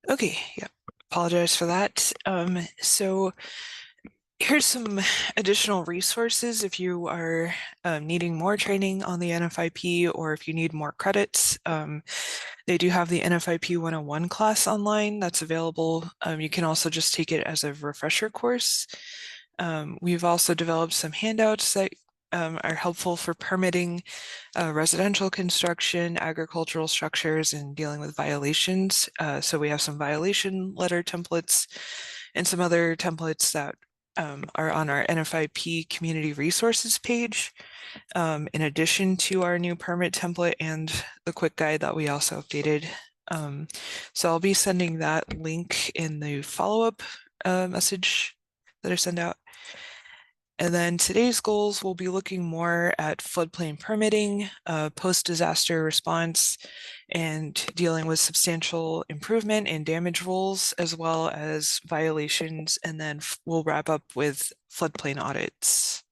Okay, yeah, apologize for that. So here's some additional resources if you are needing more training on the NFIP or if you need more credits. They do have the NFIP 101 class online that's available. You can also just take it as a refresher course. We've also developed some handouts that are helpful for permitting residential construction, agricultural structures, and dealing with violations. So we have some violation letter templates and some other templates that are on our NFIP community resources page, in addition to our new permit template and the quick guide that we also updated. So I'll be sending that link in the follow-up message that I send out. And then today's goals will be looking more at floodplain permitting, post-disaster response, and dealing with substantial improvement and damage rules, as well as violations. And then we'll wrap up with floodplain audits.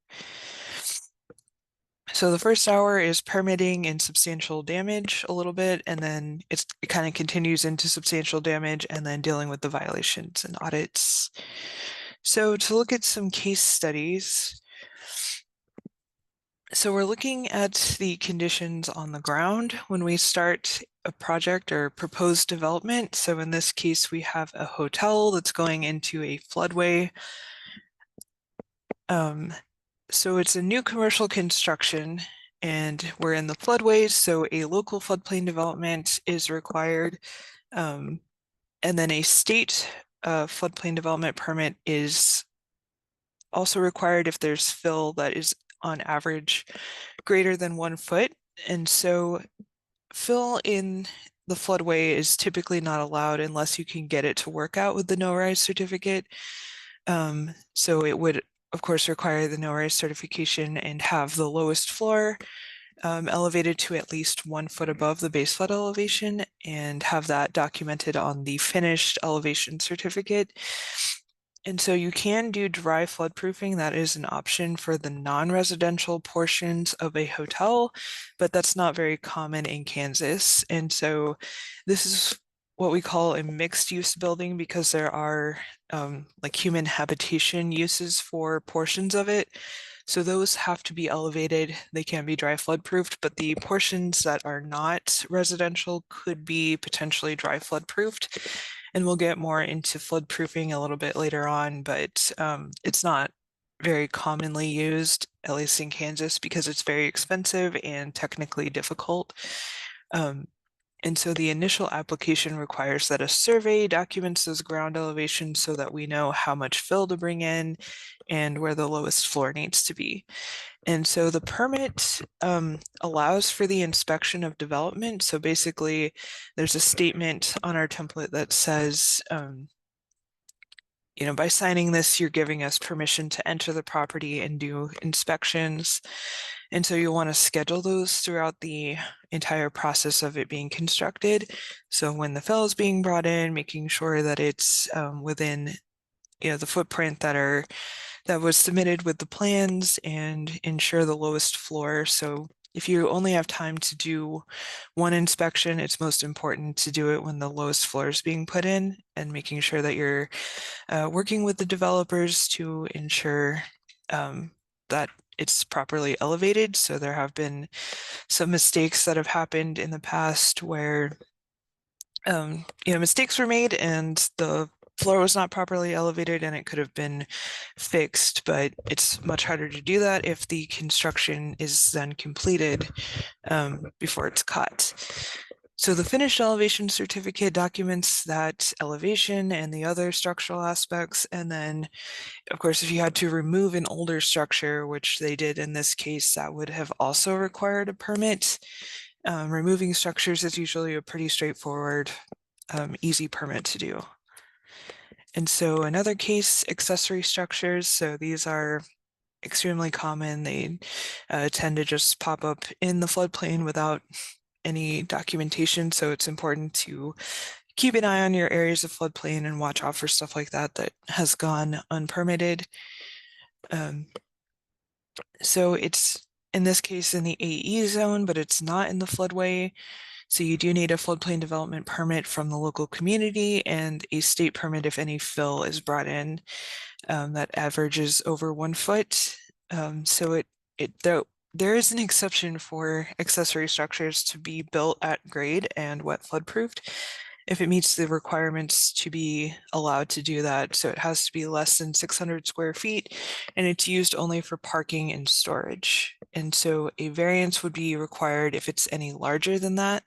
So the first hour is permitting and substantial damage a little bit, and then it kind of continues into substantial damage and then dealing with the violations and audits. So to look at some case studies, so we're looking at the conditions on the ground when we start a project or proposed development. So in this case, we have a hotel that's going into a floodway. So it's a new commercial construction and we're in the floodways, so a local floodplain development is required. And then a state floodplain development permit is also required if there's fill that is on average greater than 1 foot. And so fill in the floodway is typically not allowed unless you can get it to work out with the no rise certificate. So it would, of course, require the no rise certification and have the lowest floor elevated to at least 1 foot above the base flood elevation and have that documented on the finished elevation certificate. And so you can do dry floodproofing. That is an option for the non-residential portions of a hotel, but that's not very common in Kansas. And so this is what we call a mixed use building because there are like human habitation uses for portions of it. So those have to be elevated. They can be dry flood proofed, but the portions that are not residential could be potentially dry flood proofed. And we'll get more into flood proofing a little bit later on, but it's not very commonly used, at least in Kansas, because it's very expensive and technically difficult. And so the initial application requires that a survey documents those ground elevations so that we know how much fill to bring in and where the lowest floor needs to be. And so the permit allows for the inspection of development. So basically, there's a statement on our template that says, by signing this, you're giving us permission to enter the property and do inspections. And so you'll want to schedule those throughout the entire process of it being constructed. So when the fill is being brought in, making sure that it's within the footprint that was submitted with the plans and ensure the lowest floor. So if you only have time to do one inspection, it's most important to do it when the lowest floor is being put in and making sure that you're working with the developers to ensure that it's properly elevated. So there have been some mistakes that have happened in the past where mistakes were made and the floor was not properly elevated and it could have been fixed, but it's much harder to do that if the construction is then completed before it's cut. So the finished elevation certificate documents that elevation and the other structural aspects. And then, of course, if you had to remove an older structure, which they did in this case, that would have also required a permit. Removing structures is usually a pretty straightforward, easy permit to do. And so another case, accessory structures. So these are extremely common. They tend to just pop up in the floodplain without any documentation. So it's important to keep an eye on your areas of floodplain and watch out for stuff like that that has gone unpermitted. So it's in this case in the AE zone, but it's not in the floodway. So you do need a floodplain development permit from the local community and a state permit if any fill is brought in that averages over 1 foot. So there is an exception for accessory structures to be built at grade and wet flood proofed if it meets the requirements to be allowed to do that. So it has to be less than 600 square feet and it's used only for parking and storage. And so a variance would be required if it's any larger than that.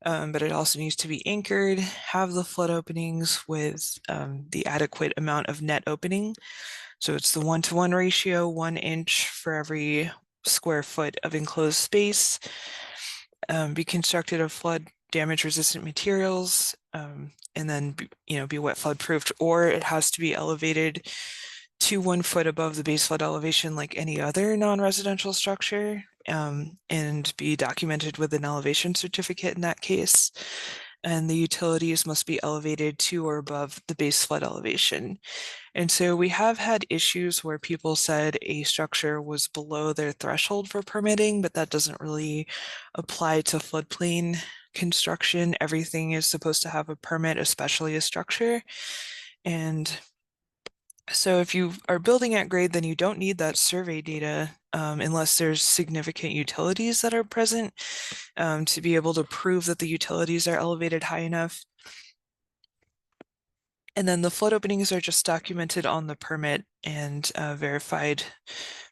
But it also needs to be anchored, have the flood openings with the adequate amount of net opening. So it's the 1-to-1 ratio, 1 inch for every square foot of enclosed space. Be constructed of flood damage resistant materials, and then be wet flood proofed, or it has to be elevated to 1 foot above the base flood elevation like any other non-residential structure, and be documented with an elevation certificate in that case. And the utilities must be elevated to or above the base flood elevation. And so we have had issues where people said a structure was below their threshold for permitting, but that doesn't really apply to floodplain construction. Everything is supposed to have a permit, especially a structure. And so if you are building at grade, then you don't need that survey data unless there's significant utilities that are present to be able to prove that the utilities are elevated high enough. And then the flood openings are just documented on the permit and verified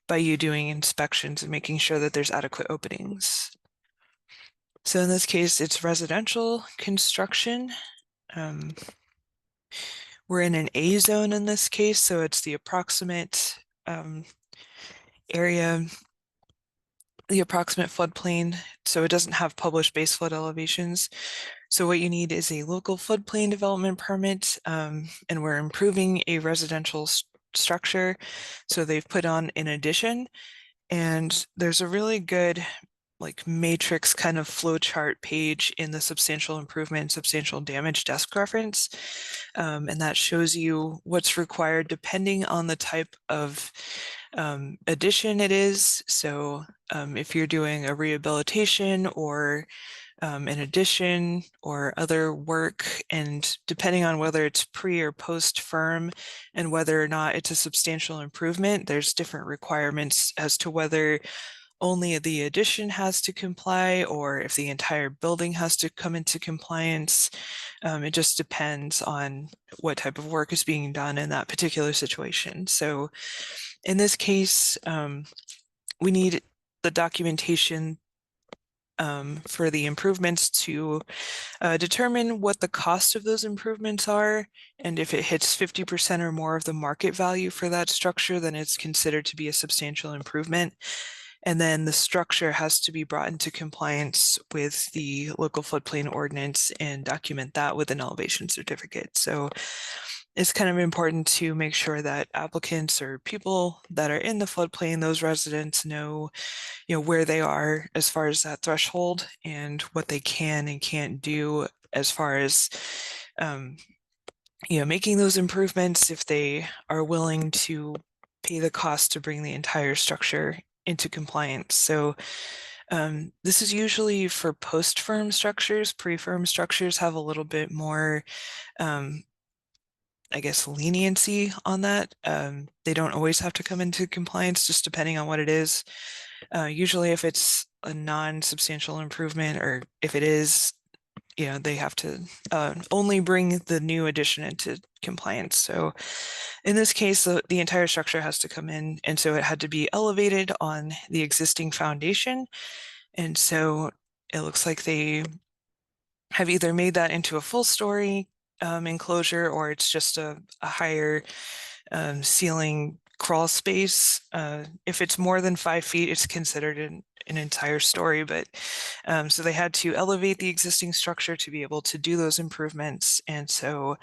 by you doing inspections and making sure that there's adequate openings. So in this case, it's residential construction. We're in an A zone in this case, so it's the approximate area, the approximate floodplain. So it doesn't have published base flood elevations. So what you need is a local floodplain development permit, and we're improving a residential structure. So they've put on an addition, and there's a really good matrix kind of flow chart page in the substantial improvement, substantial damage desk reference. And that shows you what's required depending on the type of addition it is. So if you're doing a rehabilitation or an addition or other work, and depending on whether it's pre or post firm and whether or not it's a substantial improvement, there's different requirements as to whether only the addition has to comply or if the entire building has to come into compliance. It just depends on what type of work is being done in that particular situation. So in this case, we need the documentation for the improvements to determine what the cost of those improvements are. And if it hits 50% or more of the market value for that structure, then it's considered to be a substantial improvement. And then the structure has to be brought into compliance with the local floodplain ordinance and document that with an elevation certificate. So it's kind of important to make sure that applicants or people that are in the floodplain, those residents know, where they are as far as that threshold and what they can and can't do as far as, making those improvements if they are willing to pay the cost to bring the entire structure into compliance. So this is usually for post-firm structures. Pre-firm structures have a little bit more, I guess, leniency on that. They don't always have to come into compliance, just depending on what it is. Usually if it's a non-substantial improvement, or if it is, they have to only bring the new addition into compliance. So in this case, the entire structure has to come in, and so it had to be elevated on the existing foundation. And so it looks like they have either made that into a full story enclosure, or it's just a higher ceiling crawl space. If it's more than 5 feet, it's considered an entire story, but so they had to elevate the existing structure to be able to do those improvements. And so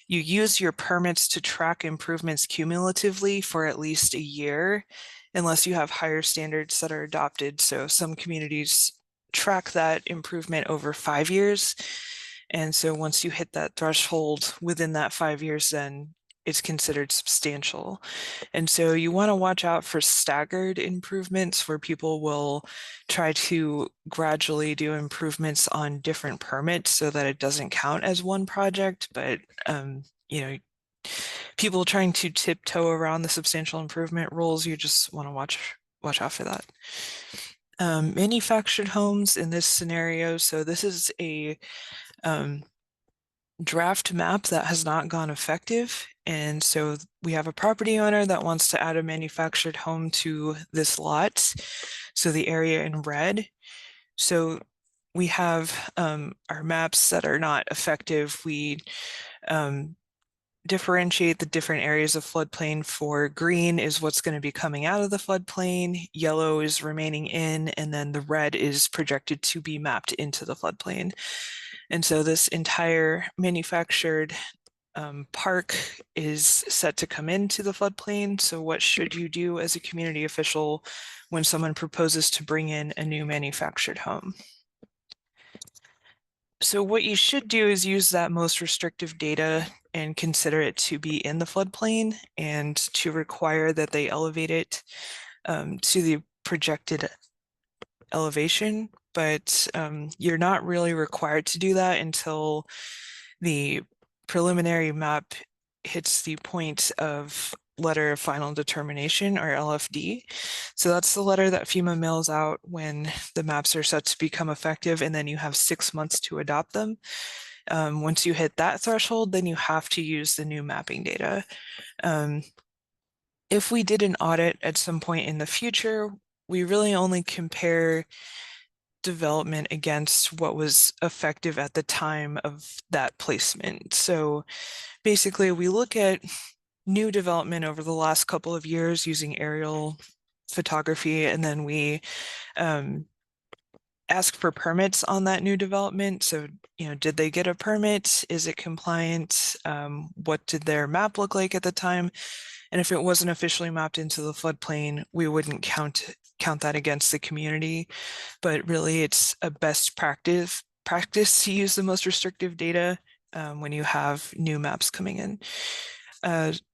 you use your permits to track improvements cumulatively for at least a year, unless you have higher standards that are adopted. So some communities track that improvement over 5 years. And so once you hit that threshold within that 5 years, then it's considered substantial. And so you want to watch out for staggered improvements where people will try to gradually do improvements on different permits so that it doesn't count as one project, but you know, people trying to tiptoe around the substantial improvement rules, you just want to watch out for that. Manufactured homes in this scenario, so this is a draft map that has not gone effective. And so we have a property owner that wants to add a manufactured home to this lot. So the area in red. So we have our maps that are not effective. We differentiate the different areas of floodplain. For green is what's going to be coming out of the floodplain, yellow is remaining in, and then the red is projected to be mapped into the floodplain. And so this entire manufactured park is set to come into the floodplain. So what should you do as a community official when someone proposes to bring in a new manufactured home? So what you should do is use that most restrictive data and consider it to be in the floodplain and to require that they elevate it to the projected elevation. But you're not really required to do that until the preliminary map hits the point of letter of final determination, or LFD. So that's the letter that FEMA mails out when the maps are set to become effective, and then you have 6 months to adopt them. Once you hit that threshold, then you have to use the new mapping data. If we did an audit at some point in the future, we really only compare development against what was effective at the time of that placement. So basically, we look at new development over the last couple of years using aerial photography, and then we ask for permits on that new development. So, did they get a permit? Is it compliant? What did their map look like at the time? And if it wasn't officially mapped into the floodplain, we wouldn't count that against the community. But really, it's a best practice to use the most restrictive data when you have new maps coming in.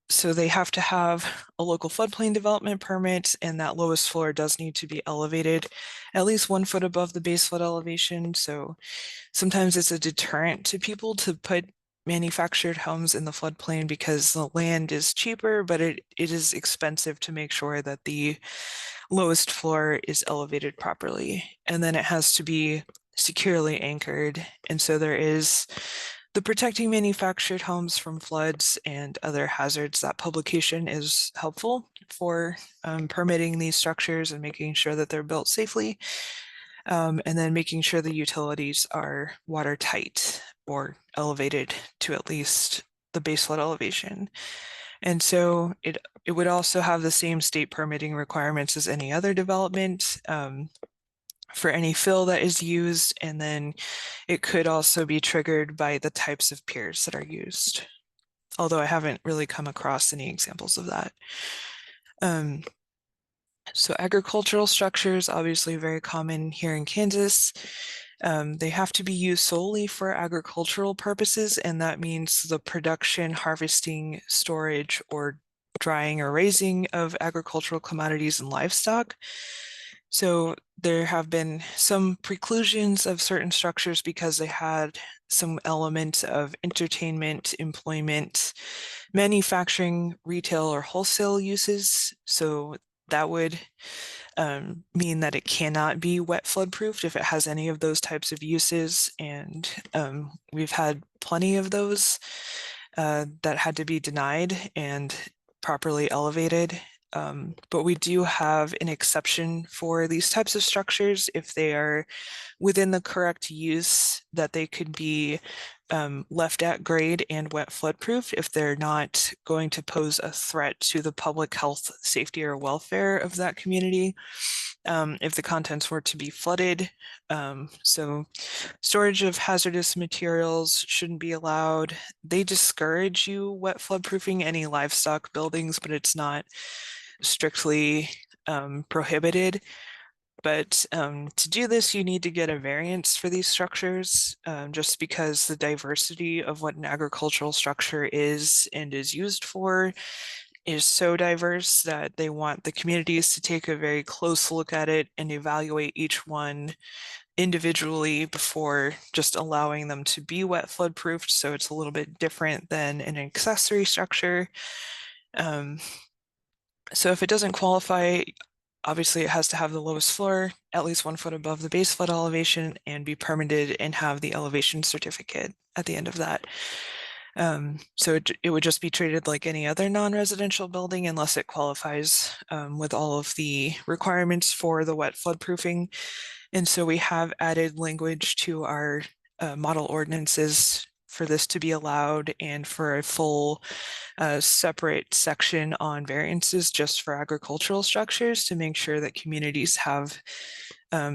So they have to have a local floodplain development permit, and that lowest floor does need to be elevated at least 1 foot above the base flood elevation. So sometimes it's a deterrent to people to put manufactured homes in the floodplain because the land is cheaper, but it is expensive to make sure that the lowest floor is elevated properly. And then it has to be securely anchored. And so there is the Protecting Manufactured Homes from Floods and Other Hazards. That publication is helpful for permitting these structures and making sure that they're built safely. And then making sure the utilities are watertight or elevated to at least the base flood elevation. And so it would also have the same state permitting requirements as any other development for any fill that is used. And then it could also be triggered by the types of piers that are used, although I haven't really come across any examples of that. So agricultural structures, obviously very common here in Kansas. They have to be used solely for agricultural purposes, and that means the production, harvesting, storage, or drying or raising of agricultural commodities and livestock. So there have been some preclusions of certain structures because they had some element of entertainment, employment, manufacturing, retail, or wholesale uses. So that would mean that it cannot be wet flood proofed if it has any of those types of uses. And we've had plenty of those that had to be denied and properly elevated. But we do have an exception for these types of structures if they are within the correct use, that they could be left at grade and wet flood proof if they're not going to pose a threat to the public health, safety, or welfare of that community. If the contents were to be flooded. So storage of hazardous materials shouldn't be allowed. They discourage you wet flood proofing any livestock buildings, but it's not strictly prohibited. But to do this, you need to get a variance for these structures, just because the diversity of what an agricultural structure is and is used for is so diverse that they want the communities to take a very close look at it and evaluate each one individually before just allowing them to be wet flood proofed. So it's a little bit different than an accessory structure. So if it doesn't qualify, obviously it has to have the lowest floor, at least 1 foot above the base flood elevation, and be permitted and have the elevation certificate at the end of that. So it would just be treated like any other non-residential building unless it qualifies with all of the requirements for the wet flood proofing. And so we have added language to our model ordinances for this to be allowed, and for a full separate section on variances just for agricultural structures to make sure that communities have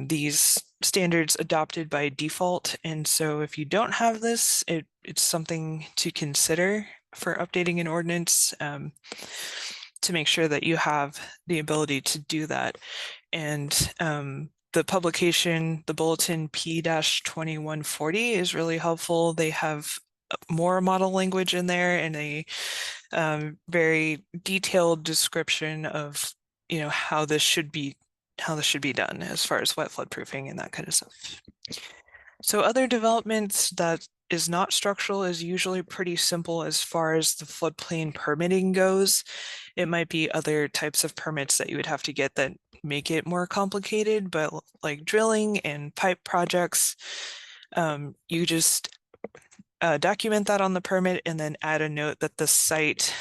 these standards adopted by default. And so if you don't have this, it's something to consider for updating an ordinance to make sure that you have the ability to do that. And the publication, the bulletin P-2140 is really helpful. They have more model language in there and a very detailed description of, how this should be done as far as wet flood proofing and that kind of stuff. So other developments that is not structural is usually pretty simple as far as the floodplain permitting goes. It might be other types of permits that you would have to get that make it more complicated, but like drilling and pipe projects, you just document that on the permit and then add a note that the site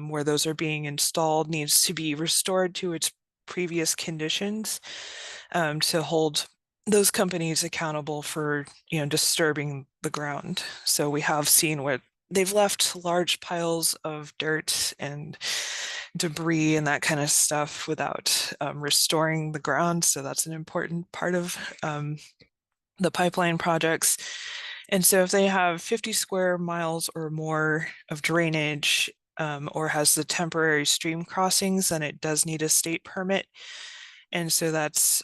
where those are being installed needs to be restored to its previous conditions to hold those companies accountable for, disturbing the ground. So we have seen where they've left large piles of dirt and debris and that kind of stuff without restoring the ground. So that's an important part of the pipeline projects. And so if they have 50 square miles or more of drainage or has the temporary stream crossings, then it does need a state permit. And so that's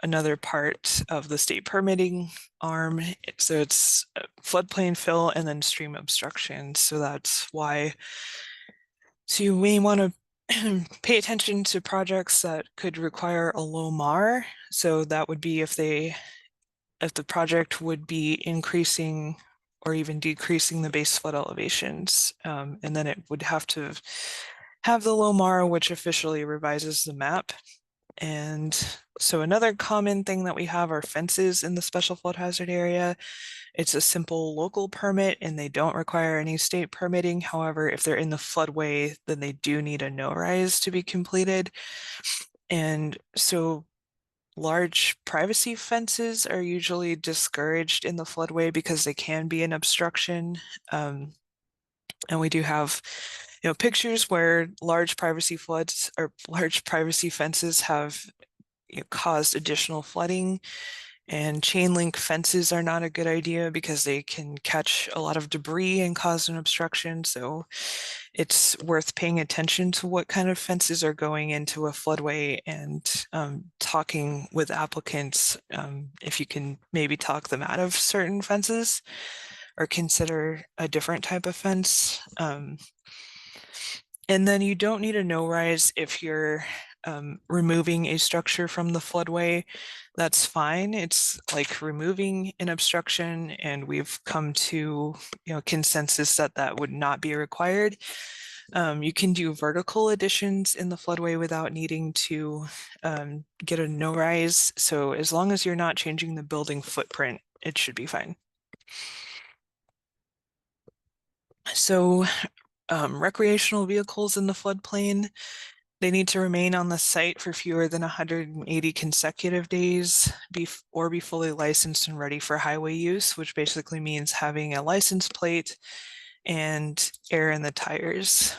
another part of the state permitting arm. So it's floodplain fill and then stream obstruction. So that's why. So you may want to pay attention to projects that could require a low MAR. So that would be if the project would be increasing or even decreasing the base flood elevations. And then it would have to have the low MAR, which officially revises the map. And so another common thing that we have are fences in the special flood hazard area. It's a simple local permit and they don't require any state permitting. However, if they're in the floodway, then they do need a no-rise to be completed. And so large privacy fences are usually discouraged in the floodway because they can be an obstruction. And we do have, pictures where large privacy floods or large privacy fences have caused additional flooding. And chain link fences are not a good idea because they can catch a lot of debris and cause an obstruction. So it's worth paying attention to what kind of fences are going into a floodway and talking with applicants if you can maybe talk them out of certain fences or consider a different type of fence. And then you don't need a no-rise if you're removing a structure from the floodway. That's fine. It's like removing an obstruction, and we've come to consensus that that would not be required. You can do vertical additions in the floodway without needing to get a no-rise. So as long as you're not changing the building footprint, it should be fine. So recreational vehicles in the floodplain, they need to remain on the site for fewer than 180 consecutive days or be fully licensed and ready for highway use, which basically means having a license plate and air in the tires.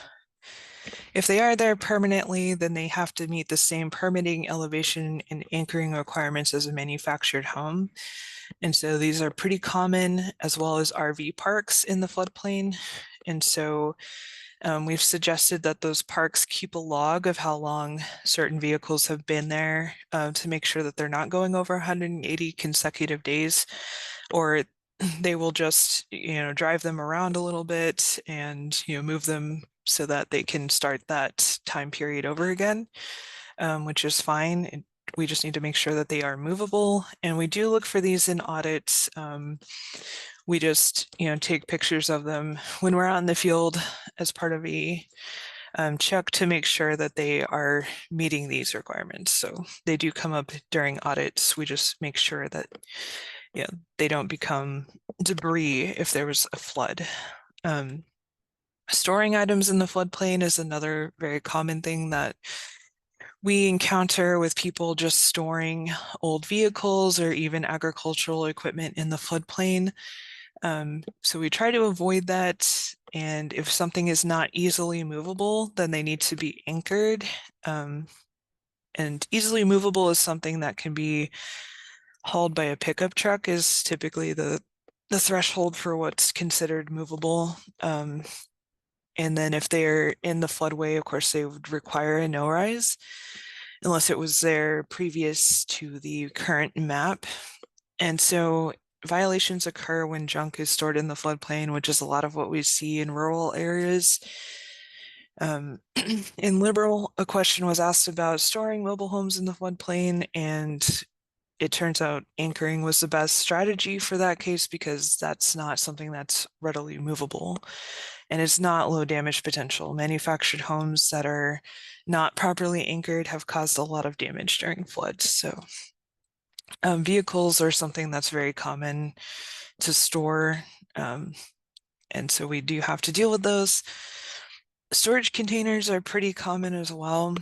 If they are there permanently, then they have to meet the same permitting, elevation, and anchoring requirements as a manufactured home. And so these are pretty common, as well as RV parks in the floodplain. And so We've suggested that those parks keep a log of how long certain vehicles have been there to make sure that they're not going over 180 consecutive days, or they will just, drive them around a little bit and, move them so that they can start that time period over again, which is fine. We just need to make sure that they are movable. And we do look for these in audits. We just, take pictures of them when we're out in the field as part of a check to make sure that they are meeting these requirements. So they do come up during audits. We just make sure that they don't become debris if there was a flood. Storing items in the floodplain is another very common thing that we encounter with people just storing old vehicles or even agricultural equipment in the floodplain. So we try to avoid that. And if something is not easily movable, then they need to be anchored. And easily movable is something that can be hauled by a pickup truck is typically the threshold for what's considered movable. And then if they're in the floodway, of course, they would require a no-rise unless it was there previous to the current map. And so violations occur when junk is stored in the floodplain, which is a lot of what we see in rural areas. In Liberal, a question was asked about storing mobile homes in the floodplain, and it turns out anchoring was the best strategy for that case because that's not something that's readily movable. And it's not low damage potential. Manufactured homes that are not properly anchored have caused a lot of damage during floods. So vehicles are something that's very common to store. And so we do have to deal with those. Storage containers are pretty common as well.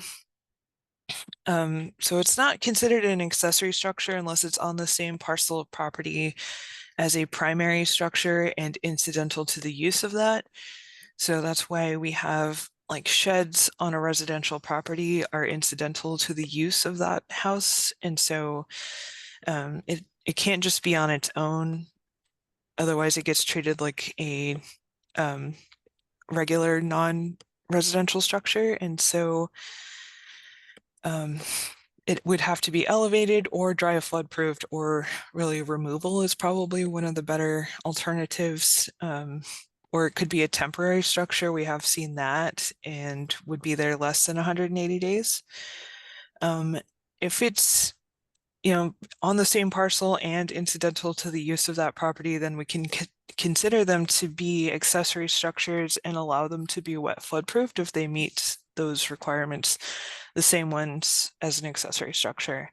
So it's not considered an accessory structure unless it's on the same parcel of property as a primary structure and incidental to the use of that. So that's why we have like sheds on a residential property are incidental to the use of that house. And so it can't just be on its own. Otherwise it gets treated like a regular non-residential structure. And so it would have to be elevated or dry flood proofed, or really removal is probably one of the better alternatives. Or it could be a temporary structure. We have seen that and would be there less than 180 days. If it's on the same parcel and incidental to the use of that property, then we can consider them to be accessory structures and allow them to be wet flood proofed if they meet those requirements, the same ones as an accessory structure.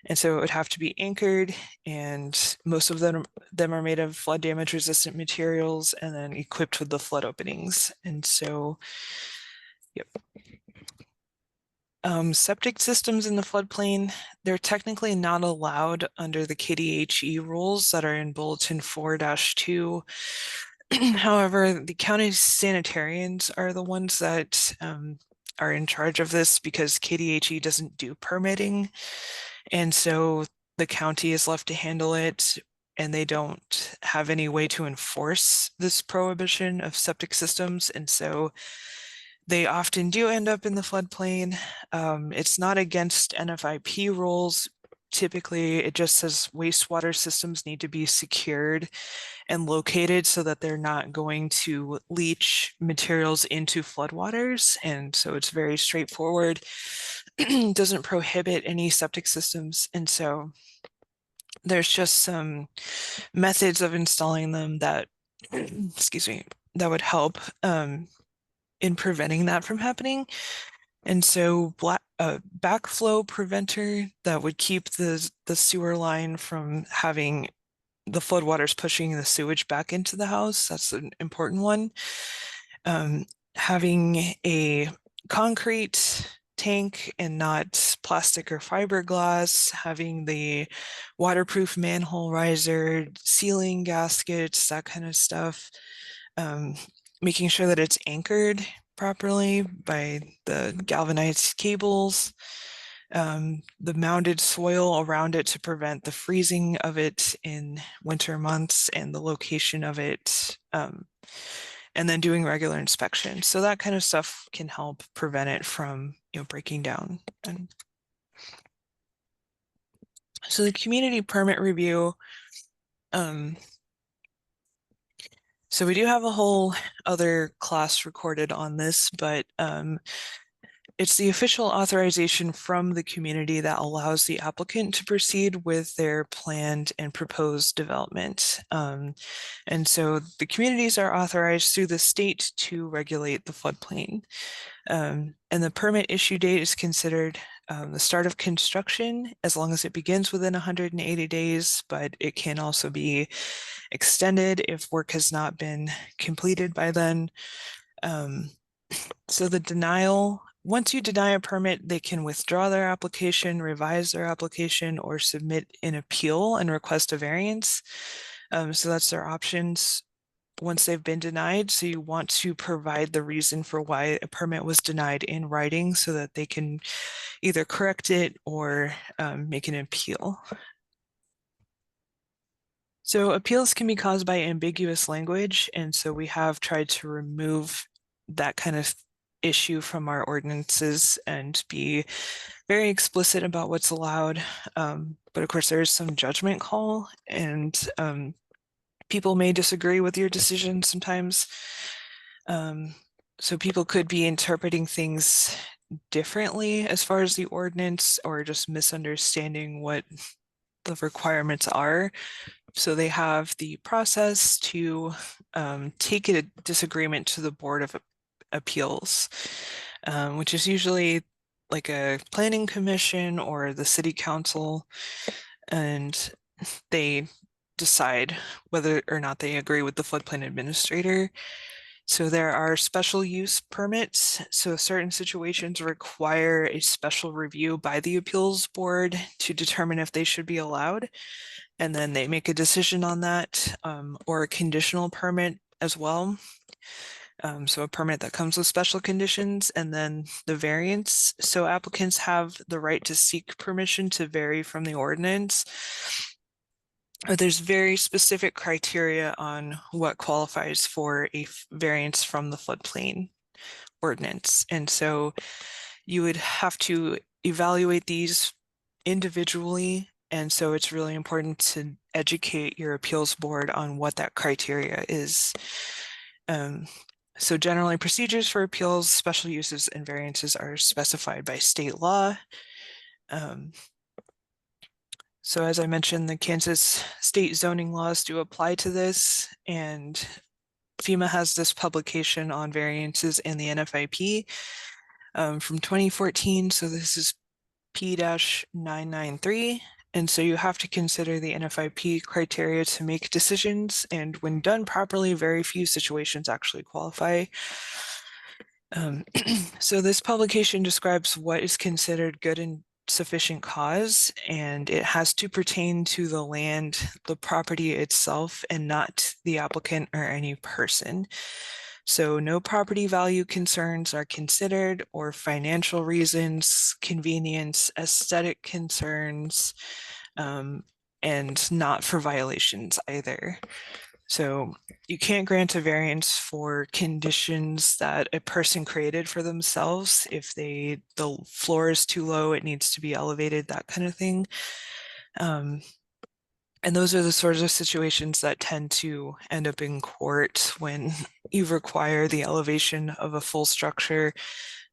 And so it would have to be anchored, and most of them are made of flood damage resistant materials and then equipped with the flood openings. And so, yep. Septic systems in the floodplain, they're technically not allowed under the KDHE rules that are in Bulletin 4-2. However, the county sanitarians are the ones that are in charge of this because KDHE doesn't do permitting. And so the county is left to handle it, and they don't have any way to enforce this prohibition of septic systems. And so they often do end up in the floodplain. It's not against NFIP rules. Typically, it just says wastewater systems need to be secured and located so that they're not going to leach materials into floodwaters. And so it's very straightforward. Doesn't prohibit any septic systems. And so there's just some methods of installing them that, excuse me, that would help in preventing that from happening. And so backflow preventer that would keep the sewer line from having the floodwaters pushing the sewage back into the house. That's an important one. Having a concrete tank and not plastic or fiberglass, having the waterproof manhole riser, sealing gaskets, that kind of stuff. Making sure that it's anchored properly by the galvanized cables, the mounded soil around it to prevent the freezing of it in winter months, and the location of it and then doing regular inspections. So that kind of stuff can help prevent it from, breaking down. And so the community permit review, so we do have a whole other class recorded on this, but it's the official authorization from the community that allows the applicant to proceed with their planned and proposed development. And so the communities are authorized through the state to regulate the floodplain. And the permit issue date is considered the start of construction as long as it begins within 180 days, but it can also be extended if work has not been completed by then. So the denial, once you deny a permit, they can withdraw their application, revise their application, or submit an appeal and request a variance. So that's their options once they've been denied. So you want to provide the reason for why a permit was denied in writing so that they can either correct it or make an appeal. So appeals can be caused by ambiguous language, and so we have tried to remove that kind of issue from our ordinances and be very explicit about what's allowed. But of course, there is some judgment call, and people may disagree with your decision sometimes. So people could be interpreting things differently as far as the ordinance, or just misunderstanding what the requirements are. So they have the process to take a disagreement to the Board of Appeals, which is usually like a planning commission or the city council, and they decide whether or not they agree with the floodplain administrator. So there are special use permits. So certain situations require a special review by the appeals board to determine if they should be allowed. And then they make a decision on that, or a conditional permit as well. So a permit that comes with special conditions, and then the variance. So applicants have the right to seek permission to vary from the ordinance. There's very specific criteria on what qualifies for a variance from the floodplain ordinance. And so you would have to evaluate these individually. And so it's really important to educate your appeals board on what that criteria is. So generally, procedures for appeals, special uses, and variances are specified by state law. So as I mentioned, the Kansas state zoning laws do apply to this, and FEMA has this publication on variances in the NFIP from 2014. So this is P-993. And so you have to consider the NFIP criteria to make decisions. And when done properly, very few situations actually qualify. So this publication describes what is considered good and sufficient cause, and it has to pertain to the land, the property itself, and not the applicant or any person. So no property value concerns are considered, or financial reasons, convenience, aesthetic concerns, and not for violations either. So you can't grant a variance for conditions that a person created for themselves. If the floor is too low, it needs to be elevated, that kind of thing. And those are the sorts of situations that tend to end up in court when you require the elevation of a full structure.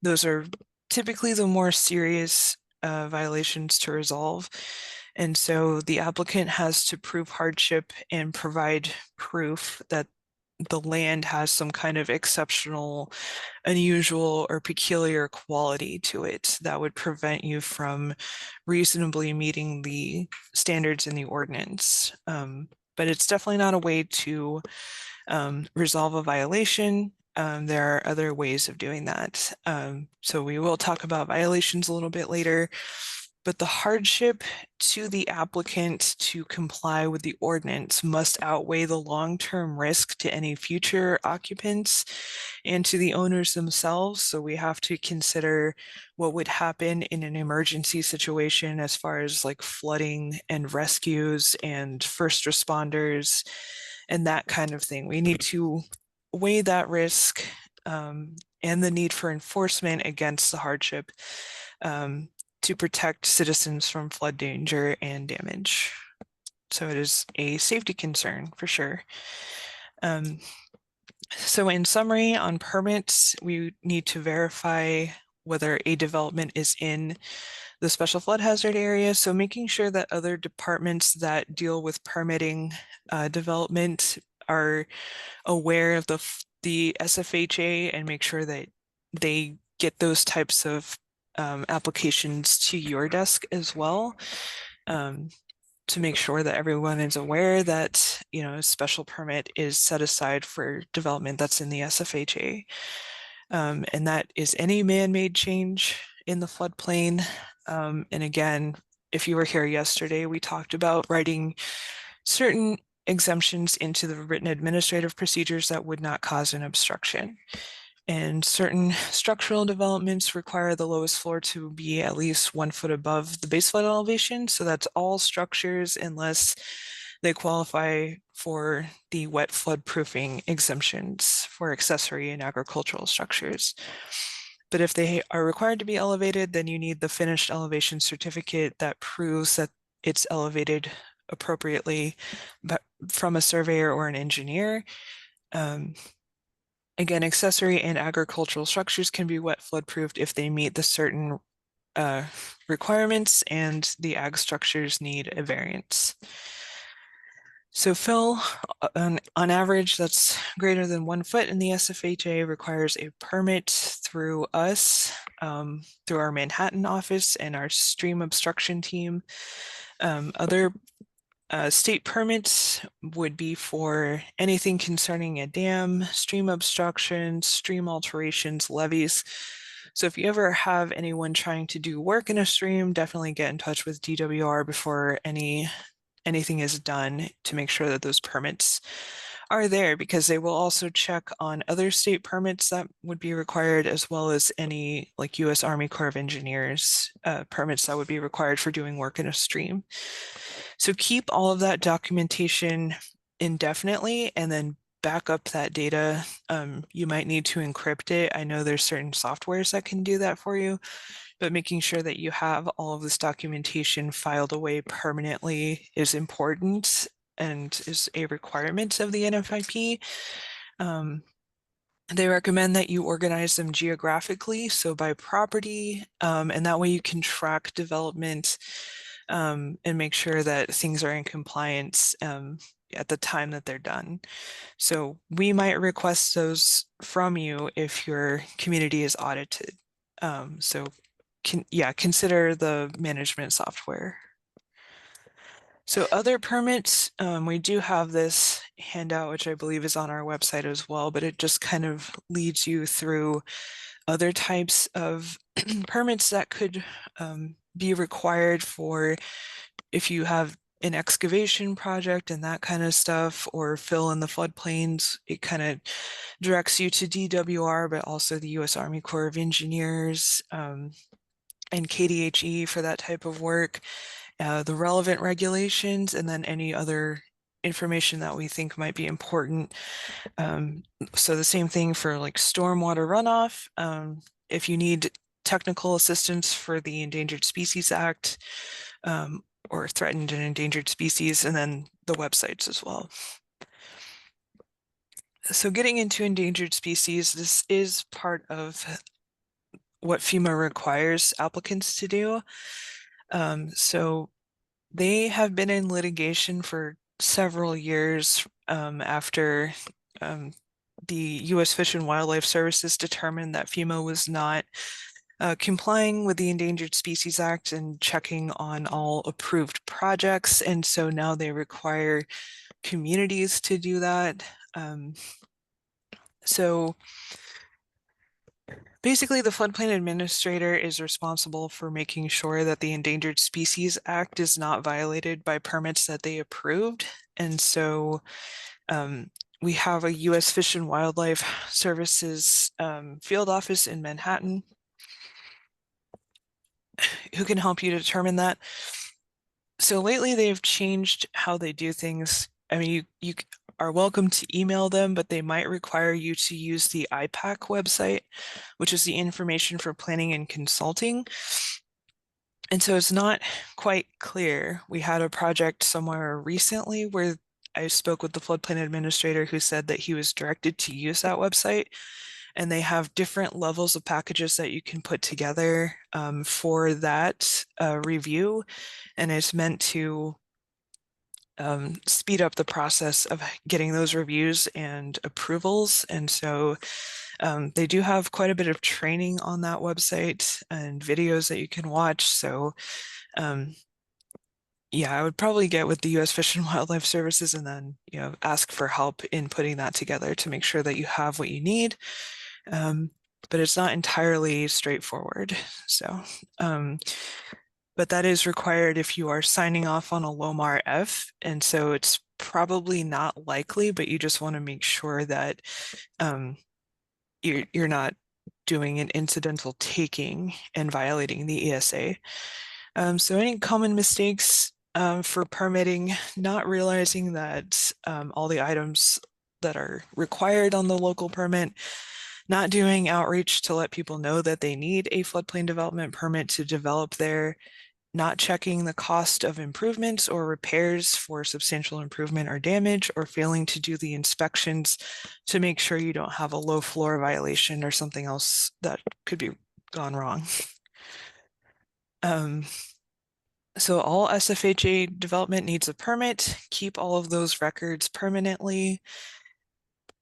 Those are typically the more serious violations to resolve. And so the applicant has to prove hardship and provide proof that the land has some kind of exceptional, unusual, or peculiar quality to it that would prevent you from reasonably meeting the standards in the ordinance. But it's definitely not a way to resolve a violation. There are other ways of doing that. So we will talk about violations a little bit later. But the hardship to the applicant to comply with the ordinance must outweigh the long-term risk to any future occupants and to the owners themselves. So we have to consider what would happen in an emergency situation as far as like flooding and rescues and first responders and that kind of thing. We need to weigh that risk and the need for enforcement against the hardship to protect citizens from flood danger and damage. So it is a safety concern for sure. So in summary, on permits, we need to verify whether a development is in the special flood hazard area. So making sure that other departments that deal with permitting development are aware of the SFHA and make sure that they get those types of applications to your desk as well. To make sure that everyone is aware that, you know, a special permit is set aside for development that's in the SFHA. And that is any man-made change in the floodplain. And again, if you were here yesterday, we talked about writing certain exemptions into the written administrative procedures that would not cause an obstruction. And certain structural developments require the lowest floor to be at least 1 foot above the base flood elevation. So that's all structures unless they qualify for the wet flood proofing exemptions for accessory and agricultural structures. But if they are required to be elevated, then you need the finished elevation certificate that proves that it's elevated appropriately from a surveyor or an engineer. Again, accessory and agricultural structures can be wet flood proofed if they meet the certain requirements, and the ag structures need a variance. So fill on average that's greater than 1 foot in the SFHA requires a permit through us, through our Manhattan office and our stream obstruction team. Other state permits would be for anything concerning a dam, stream obstruction, stream alterations, levees. So if you ever have anyone trying to do work in a stream, definitely get in touch with DWR before anything is done to make sure that those permits are there, because they will also check on other state permits that would be required, as well as any like U.S. Army Corps of Engineers permits that would be required for doing work in a stream. So keep all of that documentation indefinitely and then back up that data. You might need to encrypt it. I know there's certain softwares that can do that for you, but making sure that you have all of this documentation filed away permanently is important and is a requirement of the NFIP. They recommend that you organize them geographically, so by property, and that way you can track development and make sure that things are in compliance at the time that they're done. So we might request those from you if your community is audited. So consider the management software. So other permits, we do have this handout, which I believe is on our website as well, but it just kind of leads you through other types of permits that could be required for if you have an excavation project and that kind of stuff, or fill in the floodplains. It kind of directs you to DWR, but also the U.S. Army Corps of Engineers and KDHE for that type of work. The relevant regulations, and then any other information that we think might be important. So the same thing for like stormwater runoff. If you need technical assistance for the Endangered Species Act or threatened and endangered species, and then the websites as well. So getting into endangered species, this is part of what FEMA requires applicants to do. So they have been in litigation for several years after the U.S. Fish and Wildlife Services determined that FEMA was not complying with the Endangered Species Act and checking on all approved projects. And so now they require communities to do that. So basically, the floodplain administrator is responsible for making sure that the Endangered Species Act is not violated by permits that they approved. And so we have a U.S. Fish and Wildlife Services field office in Manhattan who can help you determine that. So lately they've changed how they do things. I mean, are welcome to email them, but they might require you to use the IPAC website, which is the Information for Planning and Consulting. And so it's not quite clear. We had a project somewhere recently where I spoke with the floodplain administrator who said that he was directed to use that website, and they have different levels of packages that you can put together for that review. And it's meant to speed up the process of getting those reviews and approvals. And so they do have quite a bit of training on that website and videos that you can watch. So yeah, I would probably get with the U.S. Fish and Wildlife Services and then, ask for help in putting that together to make sure that you have what you need. But it's not entirely straightforward. So, but that is required if you are signing off on a LOMAR F. And so it's probably not likely, but you just want to make sure that you're not doing an incidental taking and violating the ESA. So any common mistakes for permitting, not realizing that all the items that are required on the local permit, not doing outreach to let people know that they need a floodplain development permit to develop there, not checking the cost of improvements or repairs for substantial improvement or damage, or failing to do the inspections to make sure you don't have a low floor violation or something else that could be gone wrong. So all SFHA development needs a permit. Keep all of those records permanently.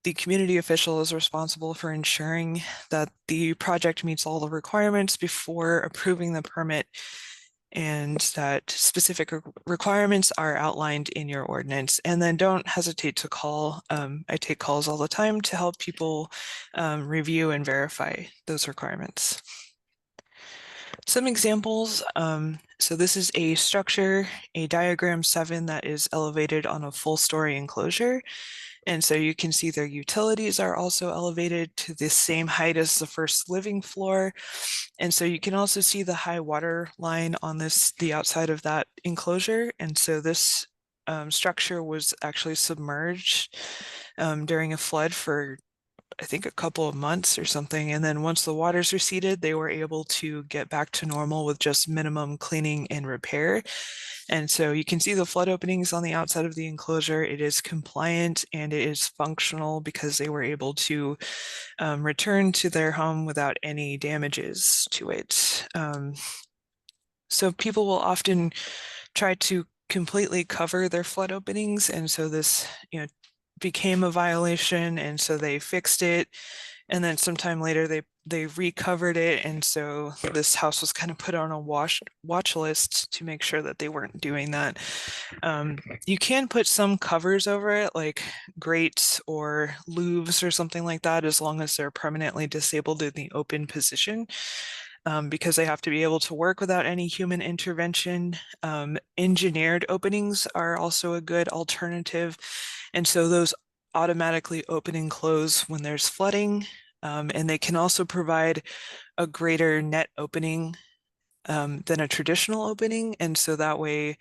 The community official is responsible for ensuring that the project meets all the requirements before approving the permit, and that specific requirements are outlined in your ordinance. And then don't hesitate to call. I take calls all the time to help people review and verify those requirements. Some examples. So this is a structure, a diagram 7 that is elevated on a full story enclosure. And so you can see their utilities are also elevated to the same height as the first living floor. And so you can also see the high water line on the outside of that enclosure. And so this structure was actually submerged during a flood for, I think, a couple of months or something. And then once the waters receded, they were able to get back to normal with just minimum cleaning and repair. And so you can see the flood openings on the outside of the enclosure. It is compliant and it is functional because they were able to return to their home without any damages to it. So people will often try to completely cover their flood openings. And so this, became a violation. And so they fixed it. And then sometime later they recovered it. And so this house was kind of put on a watch list to make sure that they weren't doing that. You can put some covers over it, like grates or louvers or something like that, as long as they're permanently disabled in the open position. Because they have to be able to work without any human intervention. Engineered openings are also a good alternative. And so those automatically open and close when there's flooding. And they can also provide a greater net opening than a traditional opening. And so that way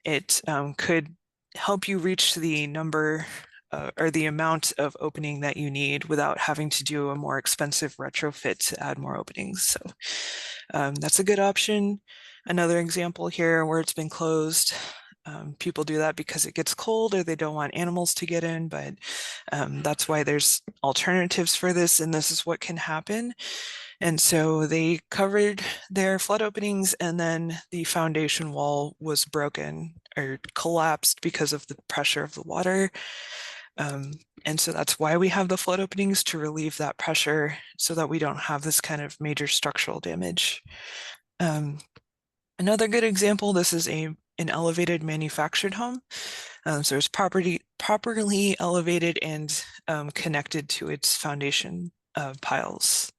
it could help you reach the number or the amount of opening that you need without having to do a more expensive retrofit to add more openings. So that's a good option. Another example here where it's been closed. People do that because it gets cold or they don't want animals to get in, but that's why there's alternatives for this, and this is what can happen. And so they covered their flood openings, and then the foundation wall was broken or collapsed because of the pressure of the water. And so that's why we have the flood openings, to relieve that pressure so that we don't have this kind of major structural damage. Another good example, this is an elevated manufactured home. So it's properly elevated and connected to its foundation piles.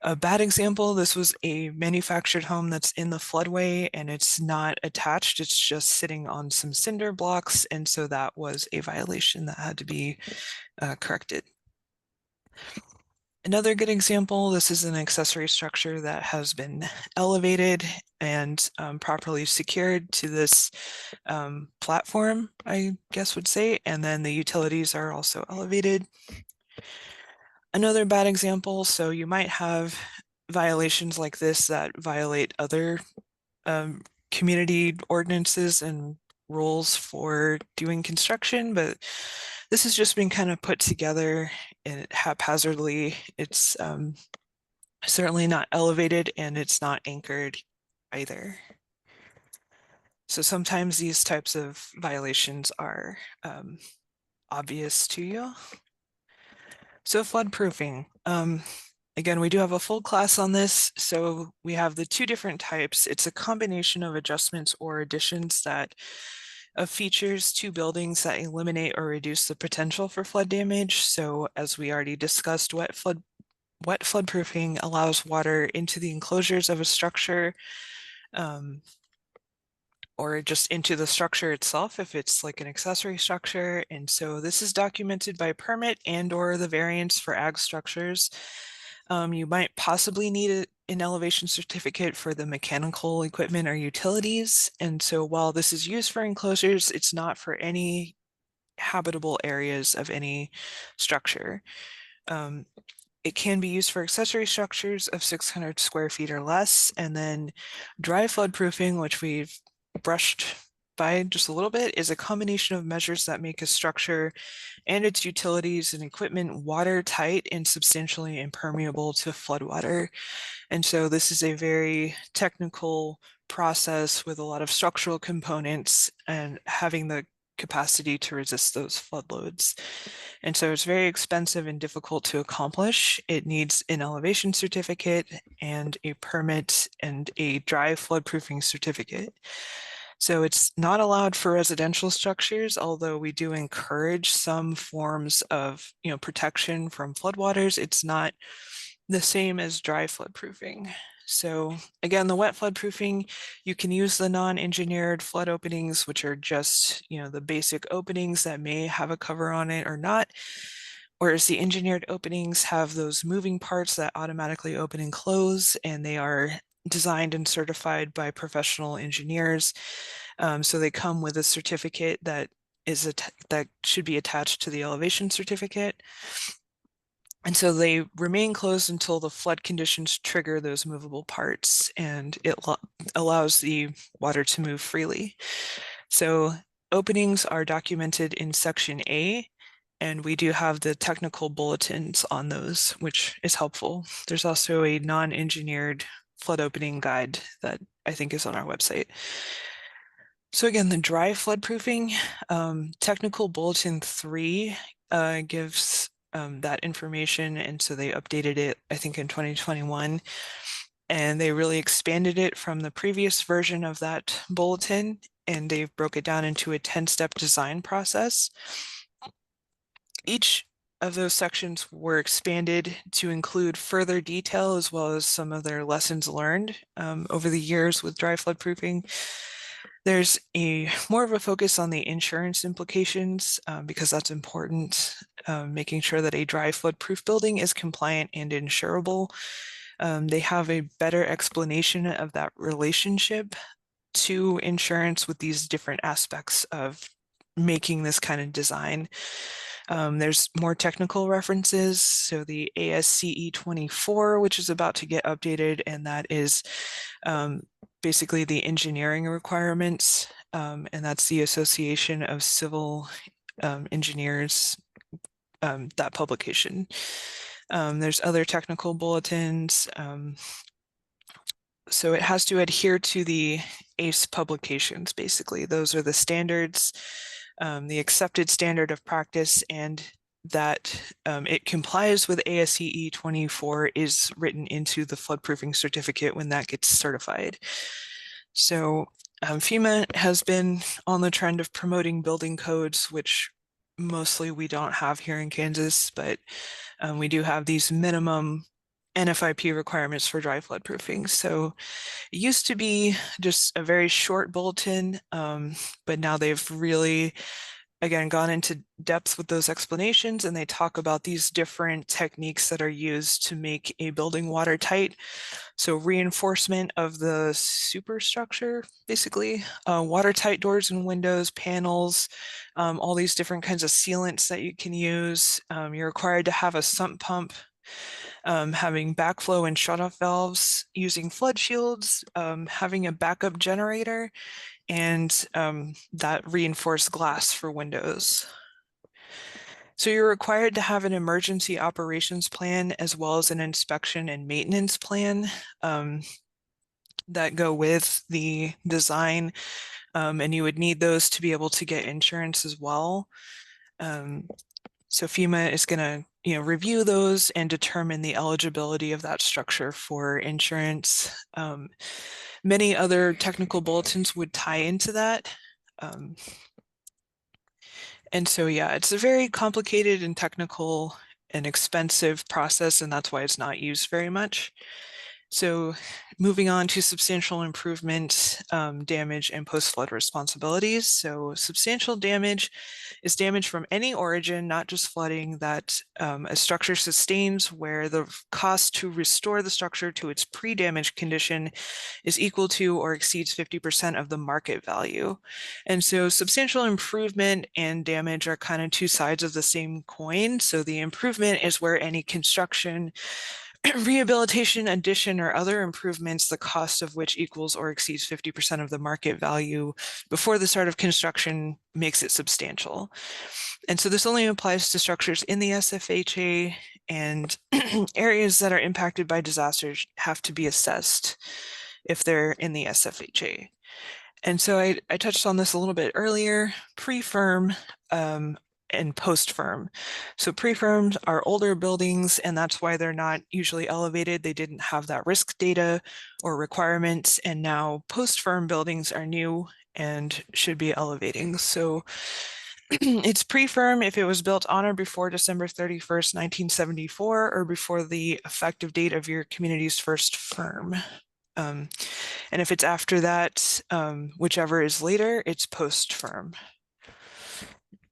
A bad example, this was a manufactured home that's in the floodway and it's not attached, it's just sitting on some cinder blocks. And so that was a violation that had to be corrected. Another good example, this is an accessory structure that has been elevated and properly secured to this platform, I guess would say, and then the utilities are also elevated. Another bad example, so you might have violations like this that violate other community ordinances and rules for doing construction, but this has just been kind of put together and haphazardly. It's certainly not elevated and it's not anchored either. So sometimes these types of violations are obvious to you. So floodproofing. Again, we do have a full class on this. So we have the two different types. It's a combination of adjustments or additions that of features to buildings that eliminate or reduce the potential for flood damage. So as we already discussed, wet floodproofing allows water into the enclosures of a structure or just into the structure itself if it's like an accessory structure. And so this is documented by permit and or the variance for ag structures. You might possibly need an elevation certificate for the mechanical equipment or utilities. And so while this is used for enclosures, it's not for any habitable areas of any structure. It can be used for accessory structures of 600 square feet or less, and then dry floodproofing, which we've brushed by just a little bit, is a combination of measures that make a structure and its utilities and equipment watertight and substantially impermeable to floodwater. And so this is a very technical process with a lot of structural components and having the capacity to resist those flood loads. And so it's very expensive and difficult to accomplish. It needs an elevation certificate and a permit and a dry floodproofing certificate. So it's not allowed for residential structures, although we do encourage some forms of, protection from floodwaters. It's not the same as dry floodproofing. So again, the wet floodproofing, you can use the non-engineered flood openings, which are just, the basic openings that may have a cover on it or not. Whereas the engineered openings have those moving parts that automatically open and close, and they are designed and certified by professional engineers. So they come with a certificate that that should be attached to the elevation certificate. And so they remain closed until the flood conditions trigger those movable parts, and it allows the water to move freely. So openings are documented in section A, and we do have the technical bulletins on those, which is helpful. There's also a non-engineered flood opening guide that I think is on our website. So again, the dry floodproofing, technical bulletin 3 gives that information. And so they updated it, I think, in 2021. And they really expanded it from the previous version of that bulletin. And they broke it down into a 10-step design process. Each of those sections were expanded to include further detail as well as some of their lessons learned over the years with dry floodproofing. There's more of a focus on the insurance implications because that's important, making sure that a dry flood-proof building is compliant and insurable. They have a better explanation of that relationship to insurance with these different aspects of making this kind of design. There's more technical references. So the ASCE 24, which is about to get updated, and that is basically the engineering requirements, and that's the Association of Civil Engineers, that publication. There's other technical bulletins. So it has to adhere to the ACE publications, basically. Those are the standards, the accepted standard of practice, and that it complies with ASCE 24 is written into the floodproofing certificate when that gets certified. So FEMA has been on the trend of promoting building codes, which mostly we don't have here in Kansas, but we do have these minimum NFIP requirements for dry floodproofing. So it used to be just a very short bulletin, but now they've really again, gone into depth with those explanations, and they talk about these different techniques that are used to make a building watertight. So reinforcement of the superstructure, basically, watertight doors and windows, panels, all these different kinds of sealants that you can use. You're required to have a sump pump, having backflow and shutoff valves, using flood shields, having a backup generator, and that reinforced glass for windows. So you're required to have an emergency operations plan as well as an inspection and maintenance plan that go with the design, and you would need those to be able to get insurance as well. So FEMA is going to, review those and determine the eligibility of that structure for insurance. Many other technical bulletins would tie into that. And so, yeah, it's a very complicated and technical and expensive process, and that's why it's not used very much. So moving on to substantial improvement, damage, and post-flood responsibilities. So substantial damage is damage from any origin, not just flooding, that a structure sustains where the cost to restore the structure to its pre-damage condition is equal to or exceeds 50% of the market value. And so substantial improvement and damage are kind of two sides of the same coin. So the improvement is where any construction, rehabilitation, addition, or other improvements, the cost of which equals or exceeds 50% of the market value before the start of construction, makes it substantial. And so this only applies to structures in the SFHA, and areas that are impacted by disasters have to be assessed if they're in the SFHA. And so I touched on this a little bit earlier, pre-firm and post-firm. So pre-firms are older buildings, and that's why they're not usually elevated. They didn't have that risk data or requirements, and now post-firm buildings are new and should be elevating. So it's pre-firm if it was built on or before December 31st, 1974, or before the effective date of your community's first firm. And if it's after that, whichever is later, it's post-firm.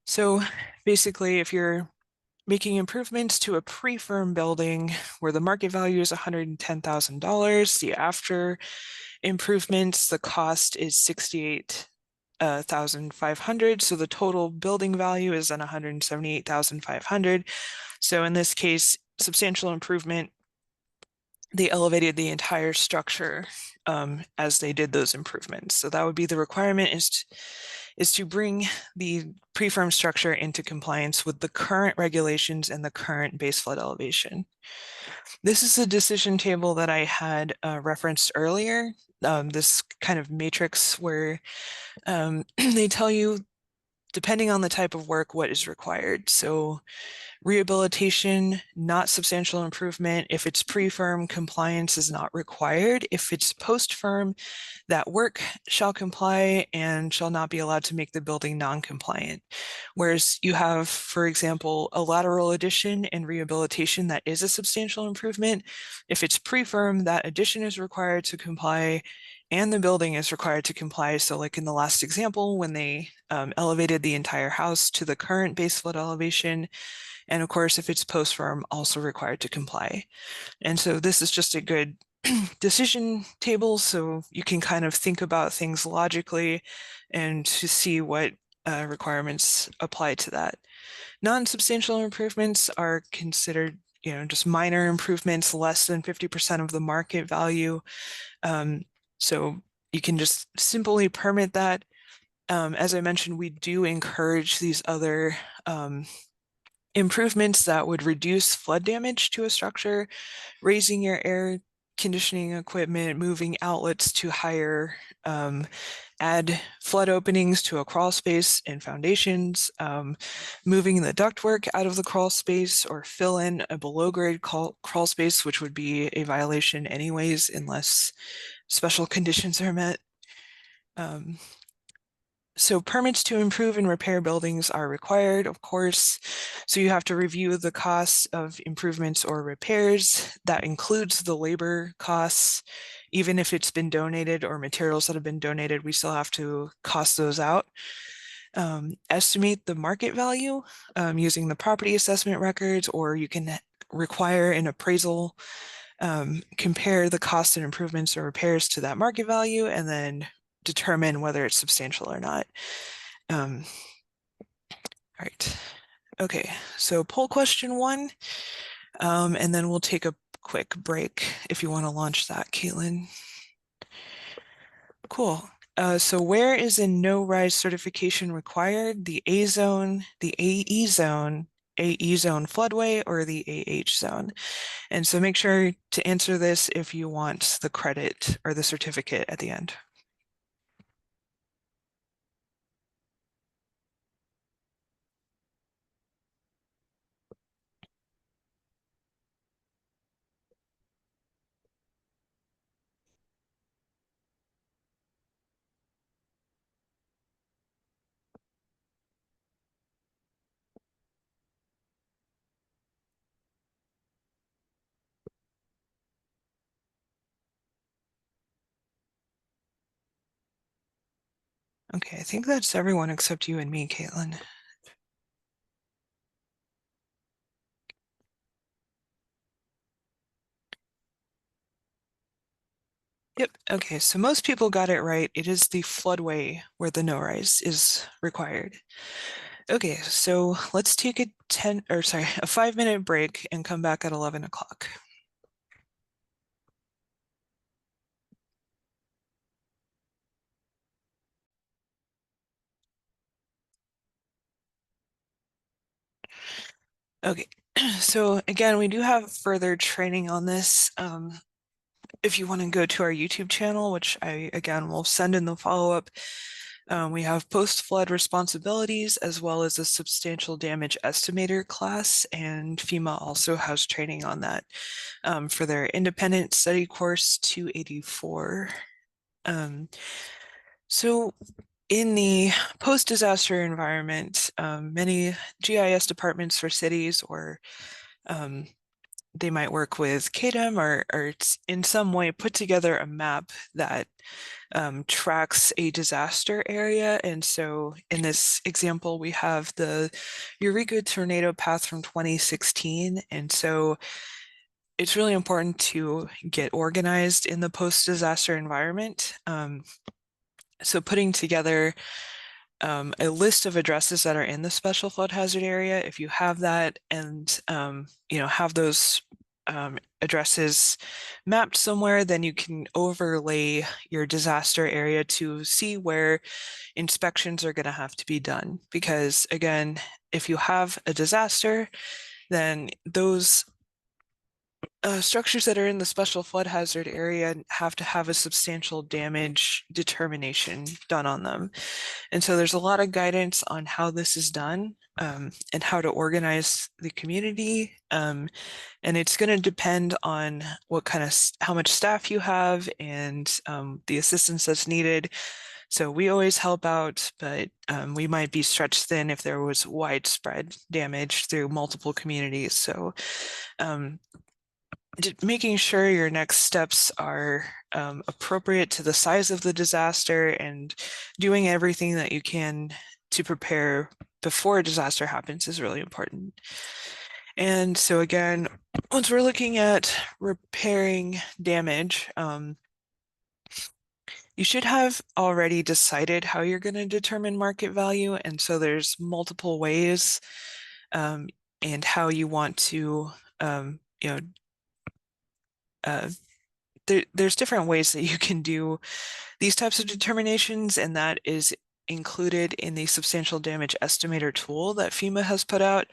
So basically, if you're making improvements to a pre-firm building where the market value is $110,000, the after improvements, the cost is $68,500. So the total building value is then $178,500. So in this case, substantial improvement, they elevated the entire structure as they did those improvements. So that would be the requirement, is to bring the pre-firm structure into compliance with the current regulations and the current base flood elevation. This is a decision table that I had referenced earlier, this kind of matrix where they tell you, depending on the type of work, what is required. So rehabilitation, not substantial improvement. If it's pre-firm, compliance is not required. If it's post-firm, that work shall comply and shall not be allowed to make the building non-compliant. Whereas you have, for example, a lateral addition and rehabilitation that is a substantial improvement. If it's pre-firm, that addition is required to comply and the building is required to comply. So like in the last example, when they elevated the entire house to the current base flood elevation, and of course, if it's post-firm, also required to comply. And so this is just a good decision table, so you can kind of think about things logically and to see what requirements apply to that. Non-substantial improvements are considered, just minor improvements, less than 50% of the market value. So you can just simply permit that. As I mentioned, we do encourage these other improvements that would reduce flood damage to a structure, raising your air conditioning equipment, moving outlets to higher, add flood openings to a crawl space and foundations, moving the ductwork out of the crawl space, or fill in a below grade crawl space, which would be a violation anyways, unless special conditions are met. So permits to improve and repair buildings are required, of course. So you have to review the costs of improvements or repairs. That includes the labor costs. Even if it's been donated or materials that have been donated, we still have to cost those out. estimate the market value using the property assessment records, or you can require an appraisal, compare the cost and improvements or repairs to that market value, and then determine whether it's substantial or not. All right. Okay, so poll question 1, and then we'll take a quick break if you want to launch that, Caitlin. Cool. So where is a no-rise certification required? The A zone, the AE zone, AE zone floodway, or the AH zone? And so make sure to answer this if you want the credit or the certificate at the end. Okay, I think that's everyone except you and me, Caitlin. Yep, okay, so most people got it right. It is the floodway where the no-rise is required. Okay, so let's take a 5-minute break and come back at 11 o'clock. Okay, so again, we do have further training on this. If you want to go to our YouTube channel, which I, again, will send in the follow-up, we have post-flood responsibilities as well as a substantial damage estimator class, and FEMA also has training on that for their independent study course 284. So in the post-disaster environment, many GIS departments for cities, or they might work with CADEM, or in some way put together a map that tracks a disaster area. And so in this example, we have the Eureka tornado path from 2016. And so it's really important to get organized in the post-disaster environment. So putting together a list of addresses that are in the special flood hazard area, if you have that, and have those addresses mapped somewhere, then you can overlay your disaster area to see where inspections are going to have to be done. Because again, if you have a disaster, then those structures that are in the special flood hazard area have to have a substantial damage determination done on them. And so there's a lot of guidance on how this is done and how to organize the community. And it's going to depend on how much staff you have and the assistance that's needed. So we always help out, but we might be stretched thin if there was widespread damage through multiple communities. So making sure your next steps are appropriate to the size of the disaster and doing everything that you can to prepare before a disaster happens is really important. And so again, once we're looking at repairing damage, you should have already decided how you're going to determine market value. And so there's multiple ways and how you want to, there's different ways that you can do these types of determinations, and that is included in the substantial damage estimator tool that FEMA has put out.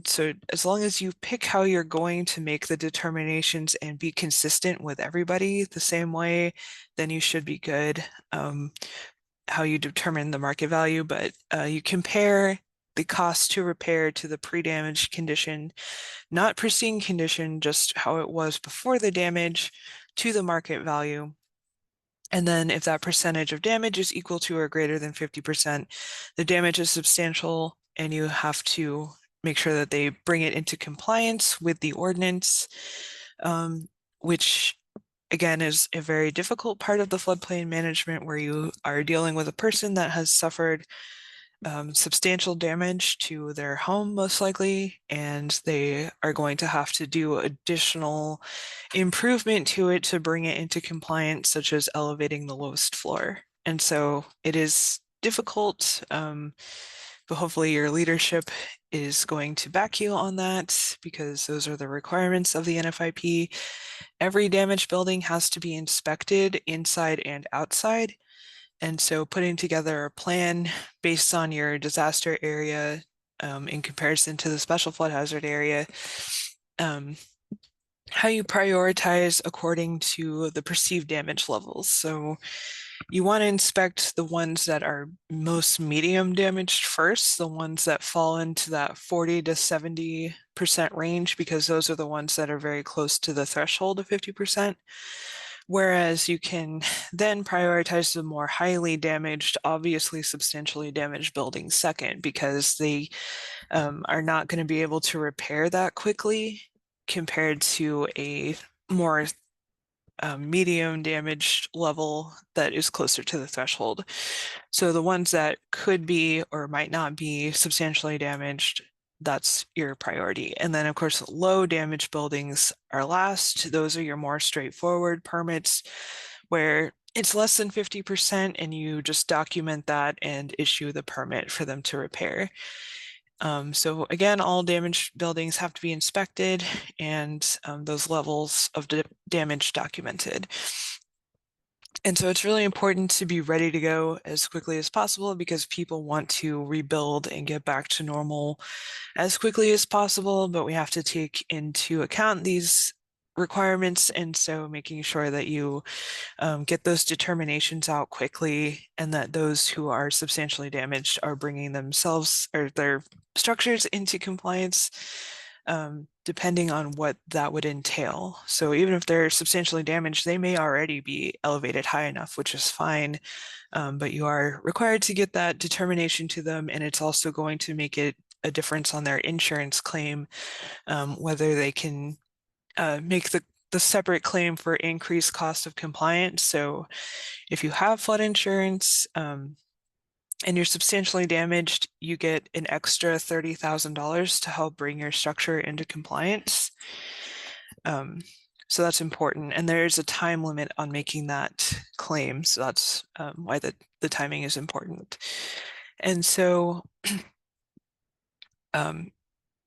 So as long as you pick how you're going to make the determinations and be consistent with everybody the same way, then you should be good how you determine the market value. But you compare the cost to repair to the pre-damage condition, not pristine condition, just how it was before the damage, to the market value. And then if that percentage of damage is equal to or greater than 50%, the damage is substantial, and you have to make sure that they bring it into compliance with the ordinance, which again is a very difficult part of the floodplain management, where you are dealing with a person that has suffered substantial damage to their home, most likely, and they are going to have to do additional improvement to it to bring it into compliance, such as elevating the lowest floor. And so it is difficult, but hopefully your leadership is going to back you on that, because those are the requirements of the NFIP. Every damaged building has to be inspected inside and outside. And so putting together a plan based on your disaster area in comparison to the special flood hazard area, how you prioritize according to the perceived damage levels. So you want to inspect the ones that are most medium damaged first, the ones that fall into that 40 to 70% range, because those are the ones that are very close to the threshold of 50%. Whereas you can then prioritize the more highly damaged, obviously substantially damaged buildings second, because they are not going to be able to repair that quickly compared to a more medium damaged level that is closer to the threshold. So the ones that could be or might not be substantially damaged, that's your priority. And then of course, low damage buildings are last. Those are your more straightforward permits where it's less than 50% and you just document that and issue the permit for them to repair. So again, all damaged buildings have to be inspected and those levels of damage documented. And so it's really important to be ready to go as quickly as possible, because people want to rebuild and get back to normal as quickly as possible, but we have to take into account these requirements. And so making sure that you get those determinations out quickly, and that those who are substantially damaged are bringing themselves or their structures into compliance, depending on what that would entail. So even if they're substantially damaged, they may already be elevated high enough, which is fine, but you are required to get that determination to them, and it's also going to make it a difference on their insurance claim, whether they can make the separate claim for increased cost of compliance. So if you have flood insurance and you're substantially damaged, you get an extra $30,000 to help bring your structure into compliance. So that's important. And there is a time limit on making that claim. So that's why the timing is important. And so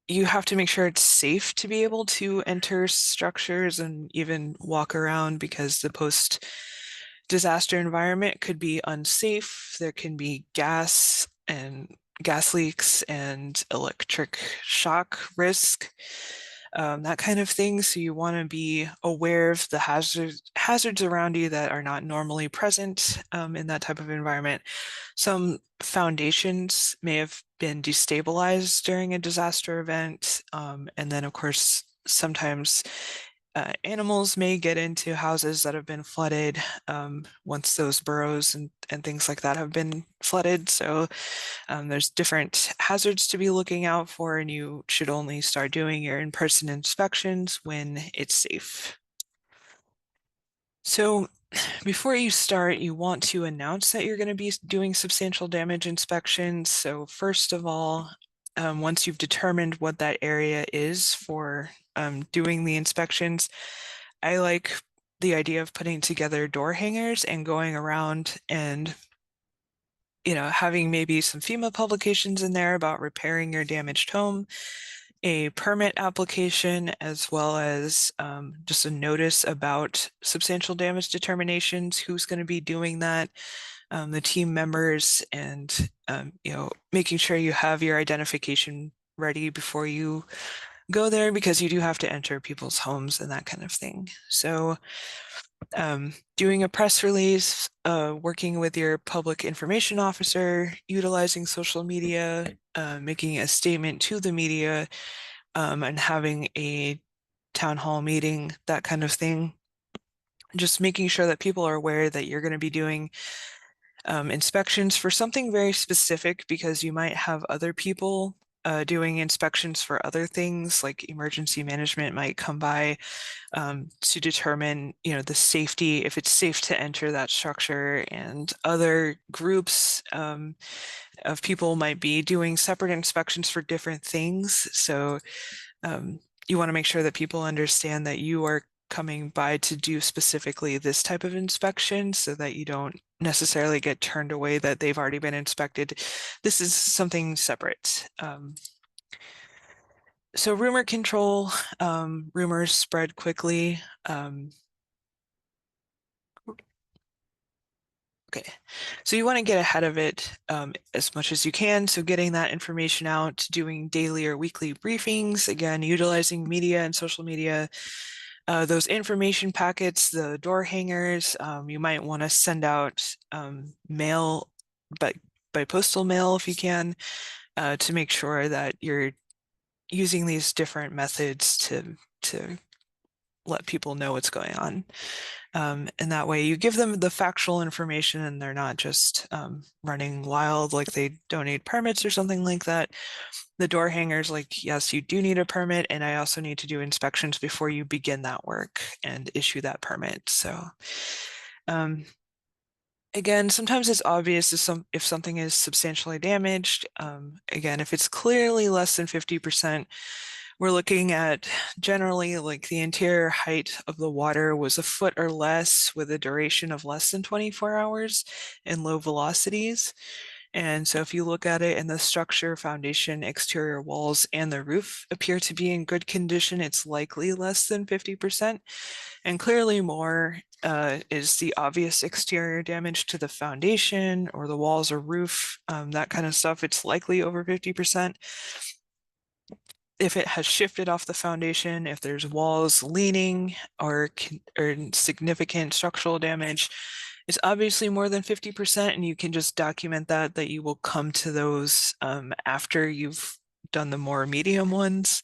you have to make sure it's safe to be able to enter structures and even walk around, because the post-disaster environment could be unsafe. There can be gas leaks and electric shock risk, that kind of thing. So you want to be aware of the hazards around you that are not normally present in that type of environment. Some foundations may have been destabilized during a disaster event. And then of course, sometimes animals may get into houses that have been flooded once those burrows and things like that have been flooded. So there's different hazards to be looking out for, and you should only start doing your in-person inspections when it's safe. So before you start, you want to announce that you're going to be doing substantial damage inspections. So first of all, once you've determined what that area is for doing the inspections, I like the idea of putting together door hangers and going around and having maybe some FEMA publications in there about repairing your damaged home, a permit application, as well as just a notice about substantial damage determinations, who's going to be doing that, the team members, and making sure you have your identification ready before you go there, because you do have to enter people's homes and that kind of thing. So doing a press release, working with your public information officer, utilizing social media, making a statement to the media, and having a town hall meeting, that kind of thing. Just making sure that people are aware that you're going to be doing inspections for something very specific, because you might have other people doing inspections for other things, like emergency management might come by to determine, the safety, if it's safe to enter that structure, and other groups of people might be doing separate inspections for different things. So you want to make sure that people understand that you are coming by to do specifically this type of inspection so that you don't necessarily get turned away that they've already been inspected. This is something separate. So rumor control, rumors spread quickly. Okay, so you want to get ahead of it as much as you can. So getting that information out, doing daily or weekly briefings, again, utilizing media and social media. Those information packets, the door hangers, you might want to send out mail by postal mail if you can, to make sure that you're using these different methods to let people know what's going on. And that way you give them the factual information and they're not just running wild like they don't need permits or something like that. The door hangers, like, yes, you do need a permit, and I also need to do inspections before you begin that work and issue that permit. So again, sometimes it's obvious if something is substantially damaged. Again, if it's clearly less than 50%, we're looking at generally like the interior height of the water was a foot or less with a duration of less than 24 hours and low velocities. And so if you look at it and the structure, foundation, exterior walls, and the roof appear to be in good condition, it's likely less than 50%. And clearly more is the obvious exterior damage to the foundation or the walls or roof, that kind of stuff. It's likely over 50%. If it has shifted off the foundation, if there's walls leaning or significant structural damage, it's obviously more than 50%, and you can just document that you will come to those after you've done the more medium ones.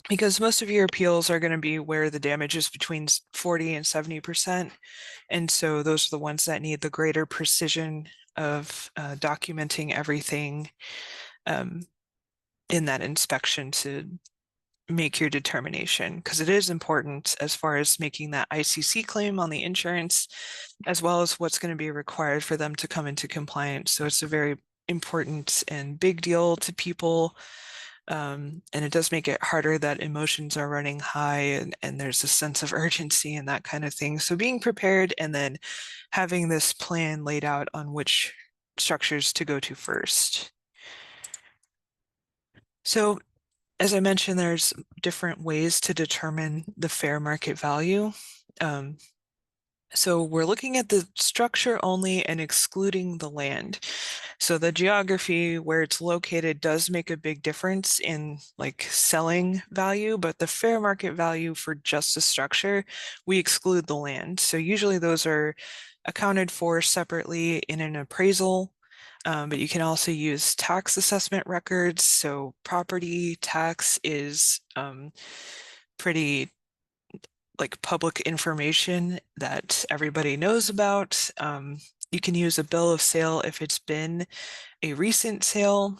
Because most of your appeals are going to be where the damage is between 40 and 70%. And so those are the ones that need the greater precision of documenting everything in that inspection to make your determination, because it is important as far as making that ICC claim on the insurance, as well as what's going to be required for them to come into compliance. So it's a very important and big deal to people. And it does make it harder that emotions are running high and there's a sense of urgency and that kind of thing. So being prepared and then having this plan laid out on which structures to go to first. So as I mentioned, there's different ways to determine the fair market value. So we're looking at the structure only and excluding the land. So the geography where it's located does make a big difference in like selling value, but the fair market value for just the structure, we exclude the land. So usually those are accounted for separately in an appraisal, but you can also use tax assessment records. So property tax is pretty like public information that everybody knows about. You can use a bill of sale if it's been a recent sale.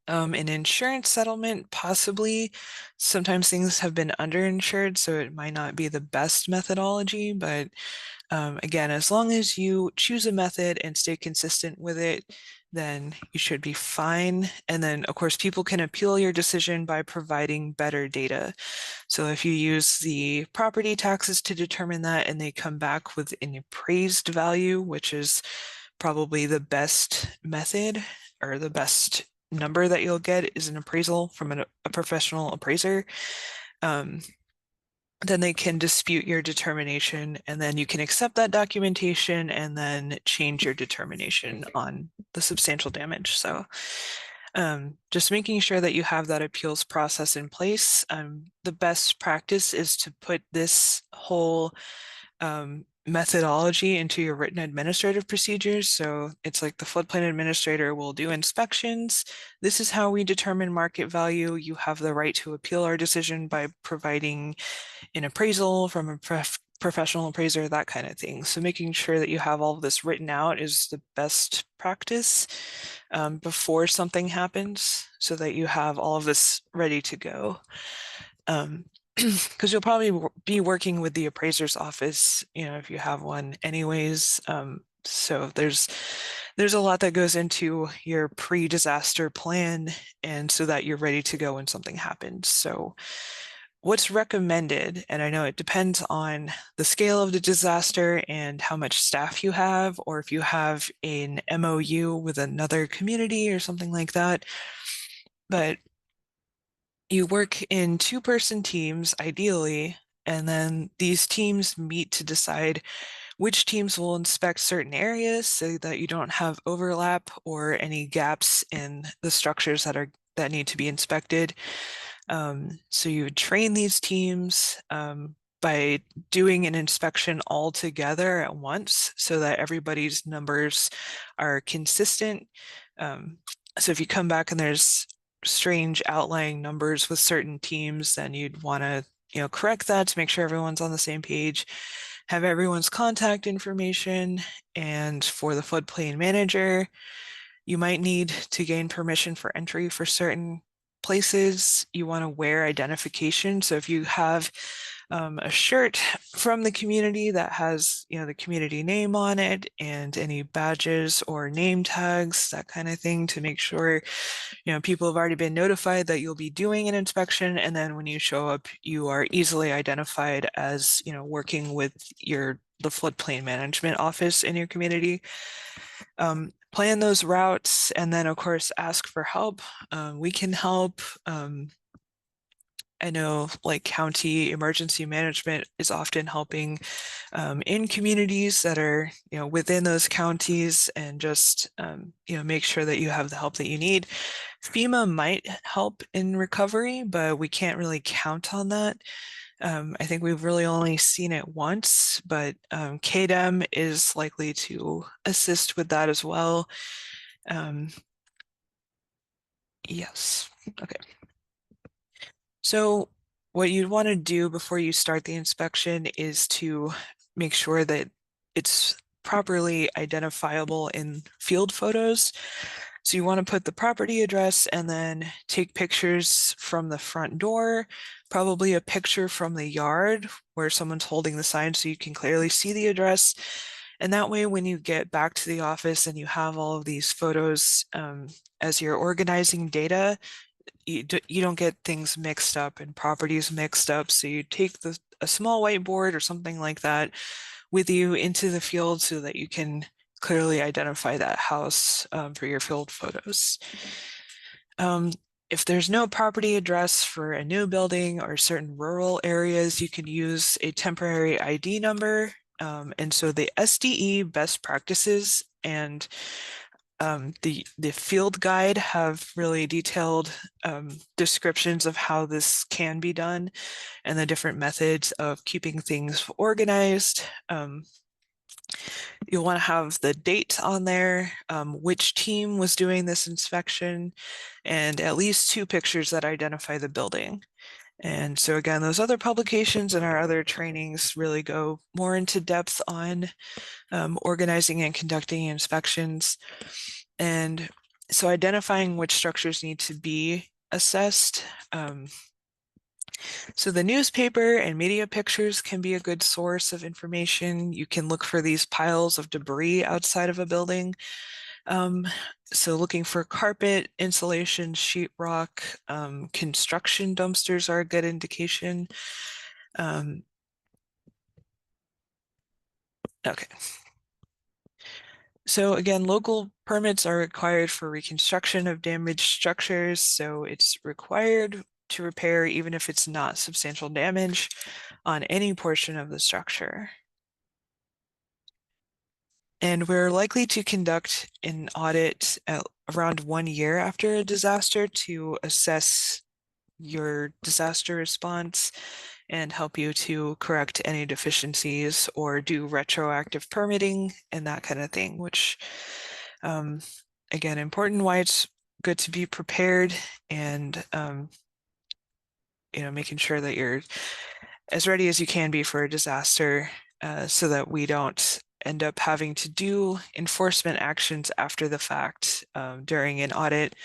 An insurance settlement, possibly. Sometimes things have been underinsured, so it might not be the best methodology, but again, as long as you choose a method and stay consistent with it, then you should be fine. And then, of course, people can appeal your decision by providing better data. So if you use the property taxes to determine that and they come back with an appraised value, which is probably the best method or the best number that you'll get is an appraisal from a professional appraiser, then they can dispute your determination, and then you can accept that documentation and then change your determination on the substantial damage. So just making sure that you have that appeals process in place. The best practice is to put this whole methodology into your written administrative procedures. So it's like the floodplain administrator will do inspections. This is how we determine market value. You have the right to appeal our decision by providing an appraisal from a professional appraiser, that kind of thing. So making sure that you have all of this written out is the best practice before something happens, so that you have all of this ready to go. Because you'll probably be working with the appraiser's office, if you have one anyways. So there's There's a lot that goes into your pre-disaster plan, and so that you're ready to go when something happens. So what's recommended, and I know it depends on the scale of the disaster and how much staff you have, or if you have an MOU with another community or something like that. But you work in two-person teams, ideally, and then these teams meet to decide which teams will inspect certain areas so that you don't have overlap or any gaps in the structures that need to be inspected. So you would train these teams by doing an inspection all together at once so that everybody's numbers are consistent. So if you come back and there's strange outlying numbers with certain teams, then you'd want to, correct that to make sure everyone's on the same page, have everyone's contact information, and for the floodplain manager, you might need to gain permission for entry for certain places. You want to wear identification. So if you have a shirt from the community that has, the community name on it and any badges or name tags, that kind of thing, to make sure, people have already been notified that you'll be doing an inspection. And then when you show up, you are easily identified as, working with the floodplain management office in your community. Plan those routes, and then of course ask for help. We can help. I know like county emergency management is often helping in communities that are, within those counties, and just, make sure that you have the help that you need. FEMA might help in recovery, but we can't really count on that. I think we've really only seen it once, but KDEM is likely to assist with that as well. Yes, okay. So what you'd want to do before you start the inspection is to make sure that it's properly identifiable in field photos. So you want to put the property address and then take pictures from the front door, probably a picture from the yard where someone's holding the sign so you can clearly see the address. And that way, when you get back to the office and you have all of these photos as you're organizing data, you don't get things mixed up and properties mixed up. So you take a small whiteboard or something like that with you into the field so that you can clearly identify that house for your field photos. If there's no property address for a new building or certain rural areas, you can use a temporary ID number. And so the SDE best practices and the field guide have really detailed descriptions of how this can be done and the different methods of keeping things organized. You'll want to have the date on there, which team was doing this inspection, and at least 2 pictures that identify the building. And so again, those other publications and our other trainings really go more into depth on organizing and conducting inspections. And so identifying which structures need to be assessed. So the newspaper and media pictures can be a good source of information. You can look for these piles of debris outside of a building. So looking for carpet, insulation, sheetrock, construction dumpsters are a good indication. Okay. So again, local permits are required for reconstruction of damaged structures. So it's required to repair even if it's not substantial damage on any portion of the structure. And we're likely to conduct an audit around 1 year after a disaster to assess your disaster response and help you to correct any deficiencies or do retroactive permitting and that kind of thing, which again, important why it's good to be prepared and making sure that you're as ready as you can be for a disaster so that we don't end up having to do enforcement actions after the fact during an audit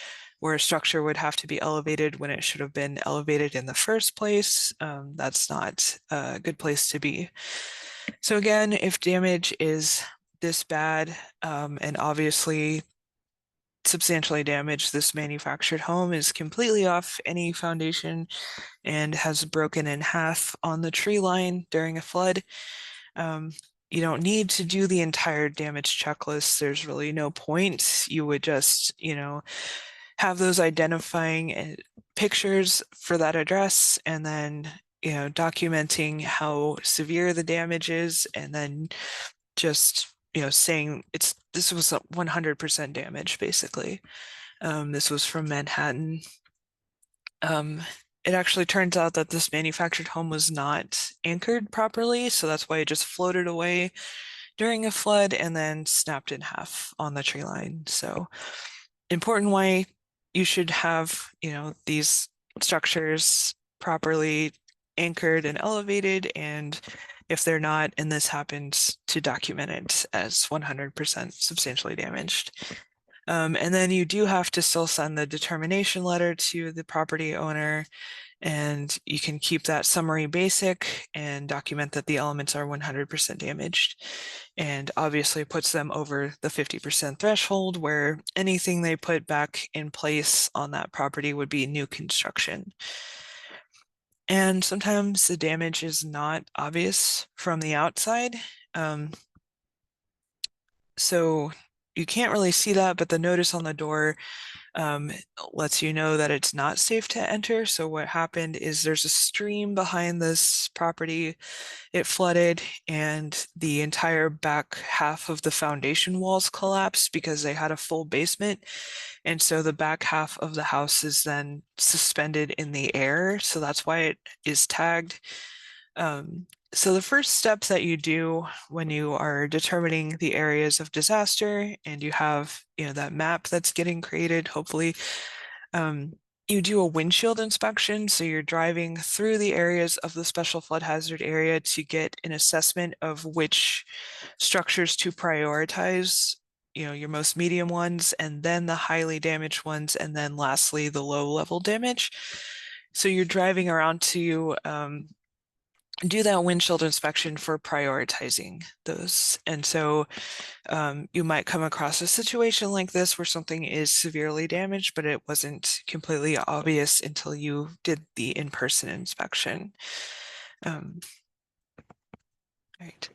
where a structure would have to be elevated when it should have been elevated in the first place. That's not a good place to be. So again, if damage is this bad, and obviously substantially damaged, this manufactured home is completely off any foundation and has broken in half on the tree line during a flood. Um, you don't need to do the entire damage checklist. There's really no point. You would just, have those identifying pictures for that address, and then, documenting how severe the damage is, and then just, saying this was 100% damage, basically. This was from Manhattan. Um, it actually turns out that this manufactured home was not anchored properly, so that's why it just floated away during a flood and then snapped in half on the tree line. So important why you should have, these structures properly anchored and elevated, and if they're not, and this happens, to document it as 100% substantially damaged. And then you do have to still send the determination letter to the property owner, and you can keep that summary basic and document that the elements are 100% damaged, and obviously puts them over the 50% threshold, where anything they put back in place on that property would be new construction. And sometimes the damage is not obvious from the outside. So you can't really see that, but the notice on the door lets you know that it's not safe to enter. So what happened is there's a stream behind this property. It flooded, and the entire back half of the foundation walls collapsed because they had a full basement. And so the back half of the house is then suspended in the air. So that's why it is tagged. So the first steps that you do when you are determining the areas of disaster, and you have, that map that's getting created, hopefully, you do a windshield inspection. So you're driving through the areas of the special flood hazard area to get an assessment of which structures to prioritize, your most medium ones, and then the highly damaged ones, and then lastly, the low level damage. So you're driving around to do that windshield inspection for prioritizing those. And so you might come across a situation like this where something is severely damaged, but it wasn't completely obvious until you did the in-person inspection. Right.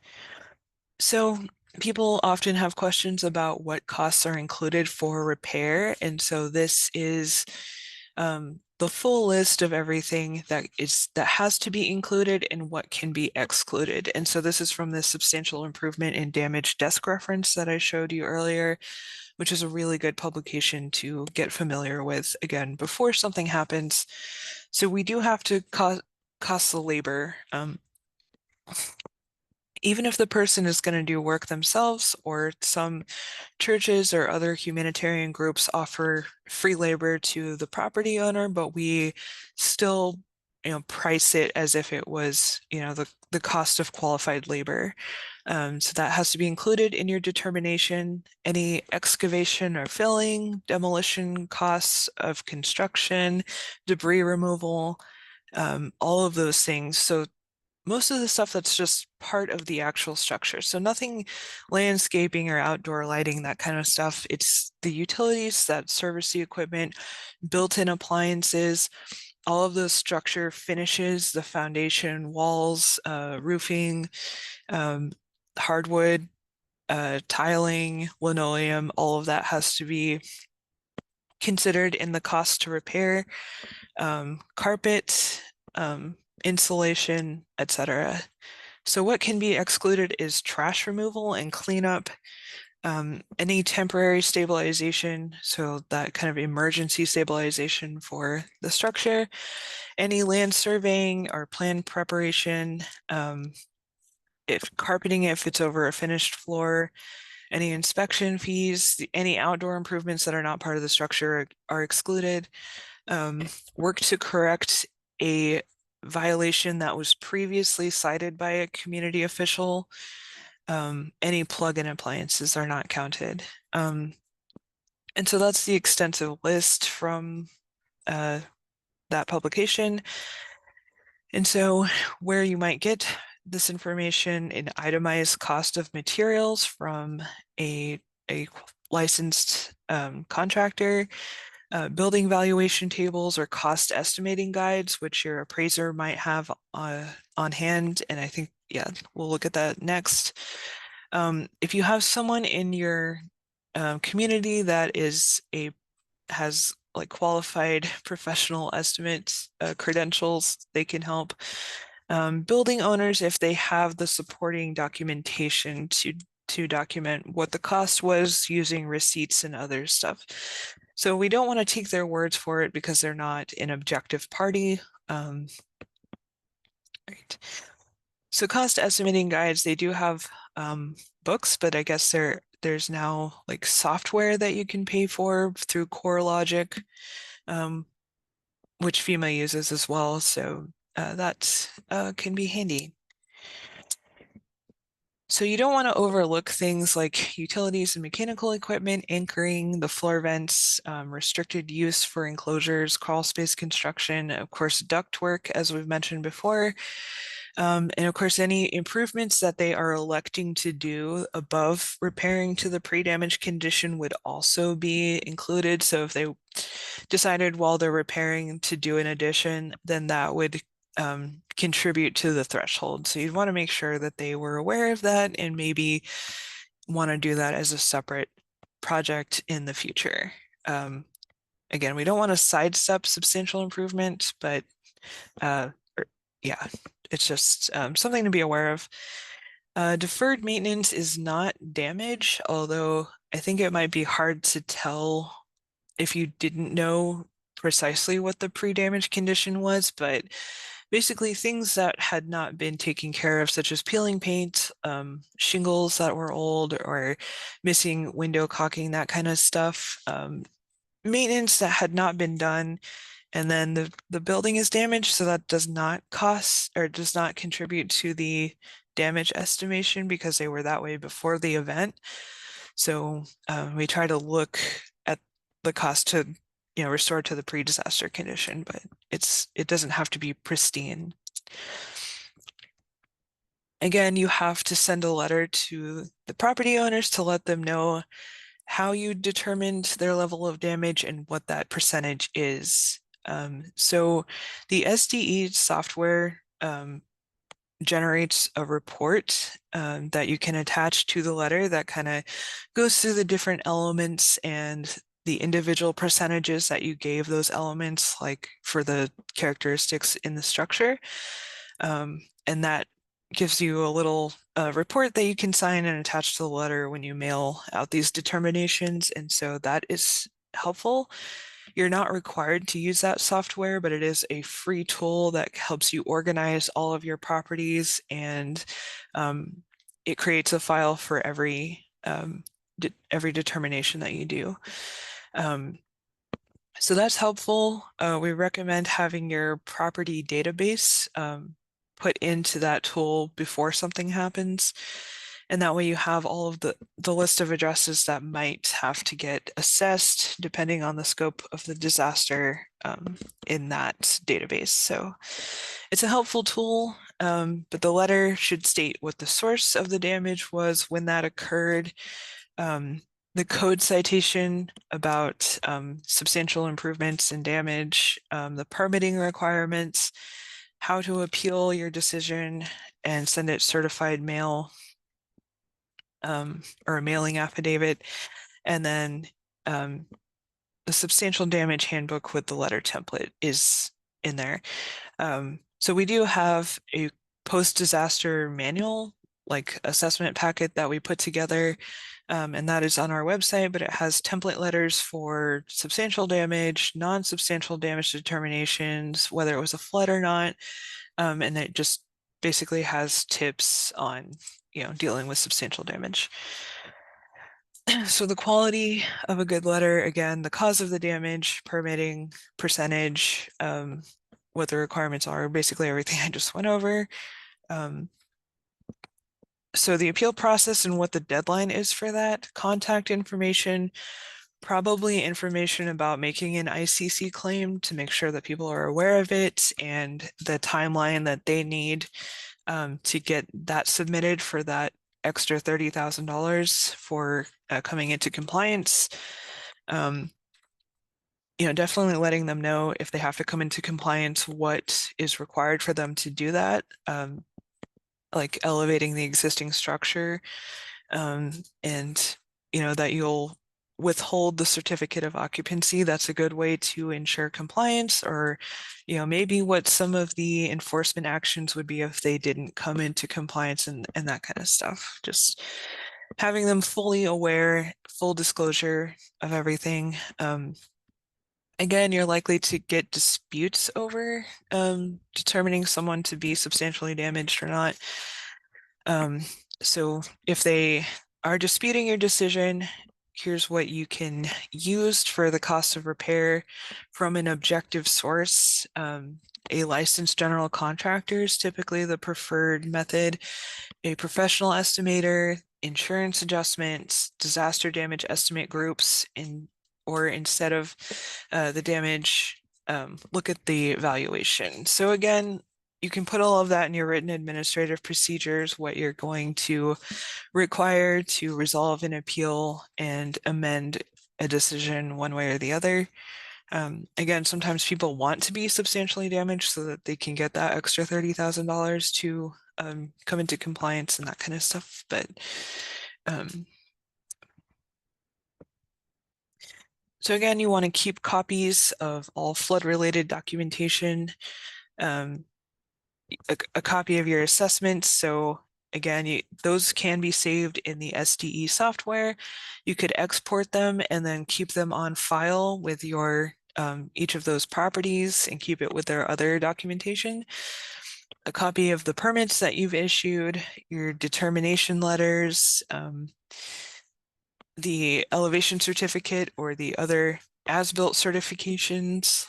So people often have questions about what costs are included for repair. And so this is the full list of everything that has to be included and what can be excluded. And so this is from the substantial improvement in damage desk reference that I showed you earlier, which is a really good publication to get familiar with, again, before something happens. So we do have to cost the labor. Even if the person is going to do work themselves, or some churches or other humanitarian groups offer free labor to the property owner, but we still, price it as if it was, the cost of qualified labor. So that has to be included in your determination. Any excavation or filling, demolition costs of construction, debris removal, all of those things. So most of the stuff that's just part of the actual structure. So nothing landscaping or outdoor lighting, that kind of stuff. It's the utilities that service the equipment, built-in appliances, all of those structure finishes, the foundation, walls, roofing, hardwood, tiling, linoleum, all of that has to be considered in the cost to repair. Carpet, insulation, etc. So what can be excluded is trash removal and cleanup, any temporary stabilization, so that kind of emergency stabilization for the structure, any land surveying or plan preparation, if carpeting, if it's over a finished floor, any inspection fees, any outdoor improvements that are not part of the structure are excluded. Work to correct a violation that was previously cited by a community official. Any plug-in appliances are not counted. And so that's the extensive list from that publication. And so where you might get this information, an itemized cost of materials from a licensed contractor, building valuation tables or cost estimating guides, which your appraiser might have on hand. And I think, yeah, we'll look at that next. If you have someone in your community that has like qualified professional estimates credentials, they can help. Building owners, if they have the supporting documentation to document what the cost was using receipts and other stuff. So we don't want to take their words for it because they're not an objective party. Right. So cost estimating guides, they do have books, but I guess there's now like software that you can pay for through CoreLogic, which FEMA uses as well. So that can be handy. So you don't want to overlook things like utilities and mechanical equipment, anchoring, the floor vents, restricted use for enclosures, crawl space construction, of course, ductwork, as we've mentioned before. And of course, any improvements that they are electing to do above repairing to the pre-damage condition would also be included. So if they decided while they're repairing to do an addition, then that would contribute to the threshold. So you'd want to make sure that they were aware of that and maybe want to do that as a separate project in the future. Again, we don't want to sidestep substantial improvement, but yeah, it's just something to be aware of. Deferred maintenance is not damage, although I think it might be hard to tell if you didn't know precisely what the pre-damage condition was, but basically things that had not been taken care of, such as peeling paint, shingles that were old, or missing window caulking, that kind of stuff. Maintenance that had not been done, and then the building is damaged, so that does not cost or does not contribute to the damage estimation because they were that way before the event. So we try to look at the cost to restore to the pre-disaster condition, but it doesn't have to be pristine. Again, you have to send a letter to the property owners to let them know how you determined their level of damage and what that percentage is. So the SDE software generates a report that you can attach to the letter that kind of goes through the different elements and the individual percentages that you gave those elements, like for the characteristics in the structure. And that gives you a little report that you can sign and attach to the letter when you mail out these determinations. And so that is helpful. You're not required to use that software, but it is a free tool that helps you organize all of your properties, and it creates a file for every determination that you do. So that's helpful. We recommend having your property database put into that tool before something happens. And that way you have all of the list of addresses that might have to get assessed depending on the scope of the disaster in that database. So it's a helpful tool, but the letter should state what the source of the damage was, when that occurred, the code citation about substantial improvements and damage, the permitting requirements, how to appeal your decision and send it certified mail or a mailing affidavit, and then the substantial damage handbook with the letter template is in there. So we do have a post-disaster manual, like assessment packet that we put together, and that is on our website, but it has template letters for substantial damage, non-substantial damage determinations, whether it was a flood or not, and it just basically has tips on dealing with substantial damage. So the quality of a good letter, again, the cause of the damage, permitting, percentage, what the requirements are, basically everything I just went over. So the appeal process and what the deadline is for that, contact information, probably information about making an ICC claim to make sure that people are aware of it and the timeline that they need to get that submitted for that extra $30,000 for coming into compliance. Definitely letting them know if they have to come into compliance, what is required for them to do that, like elevating the existing structure, and that you'll withhold the certificate of occupancy. That's a good way to ensure compliance, or maybe what some of the enforcement actions would be if they didn't come into compliance, and that kind of stuff. Just having them fully aware, full disclosure of everything. Again, you're likely to get disputes over determining someone to be substantially damaged or not. So if they are disputing your decision, here's what you can use for the cost of repair from an objective source. A licensed general contractor is typically the preferred method. A professional estimator, insurance adjustments, disaster damage estimate groups, or instead of the damage, look at the valuation. So again, you can put all of that in your written administrative procedures, what you're going to require to resolve an appeal and amend a decision one way or the other. Again, sometimes people want to be substantially damaged so that they can get that extra $30,000 to come into compliance and that kind of stuff. But so again, you want to keep copies of all flood-related documentation, a copy of your assessments. So again, those can be saved in the SDE software. You could export them and then keep them on file with your each of those properties and keep it with their other documentation. A copy of the permits that you've issued, your determination letters, the elevation certificate or the other as-built certifications.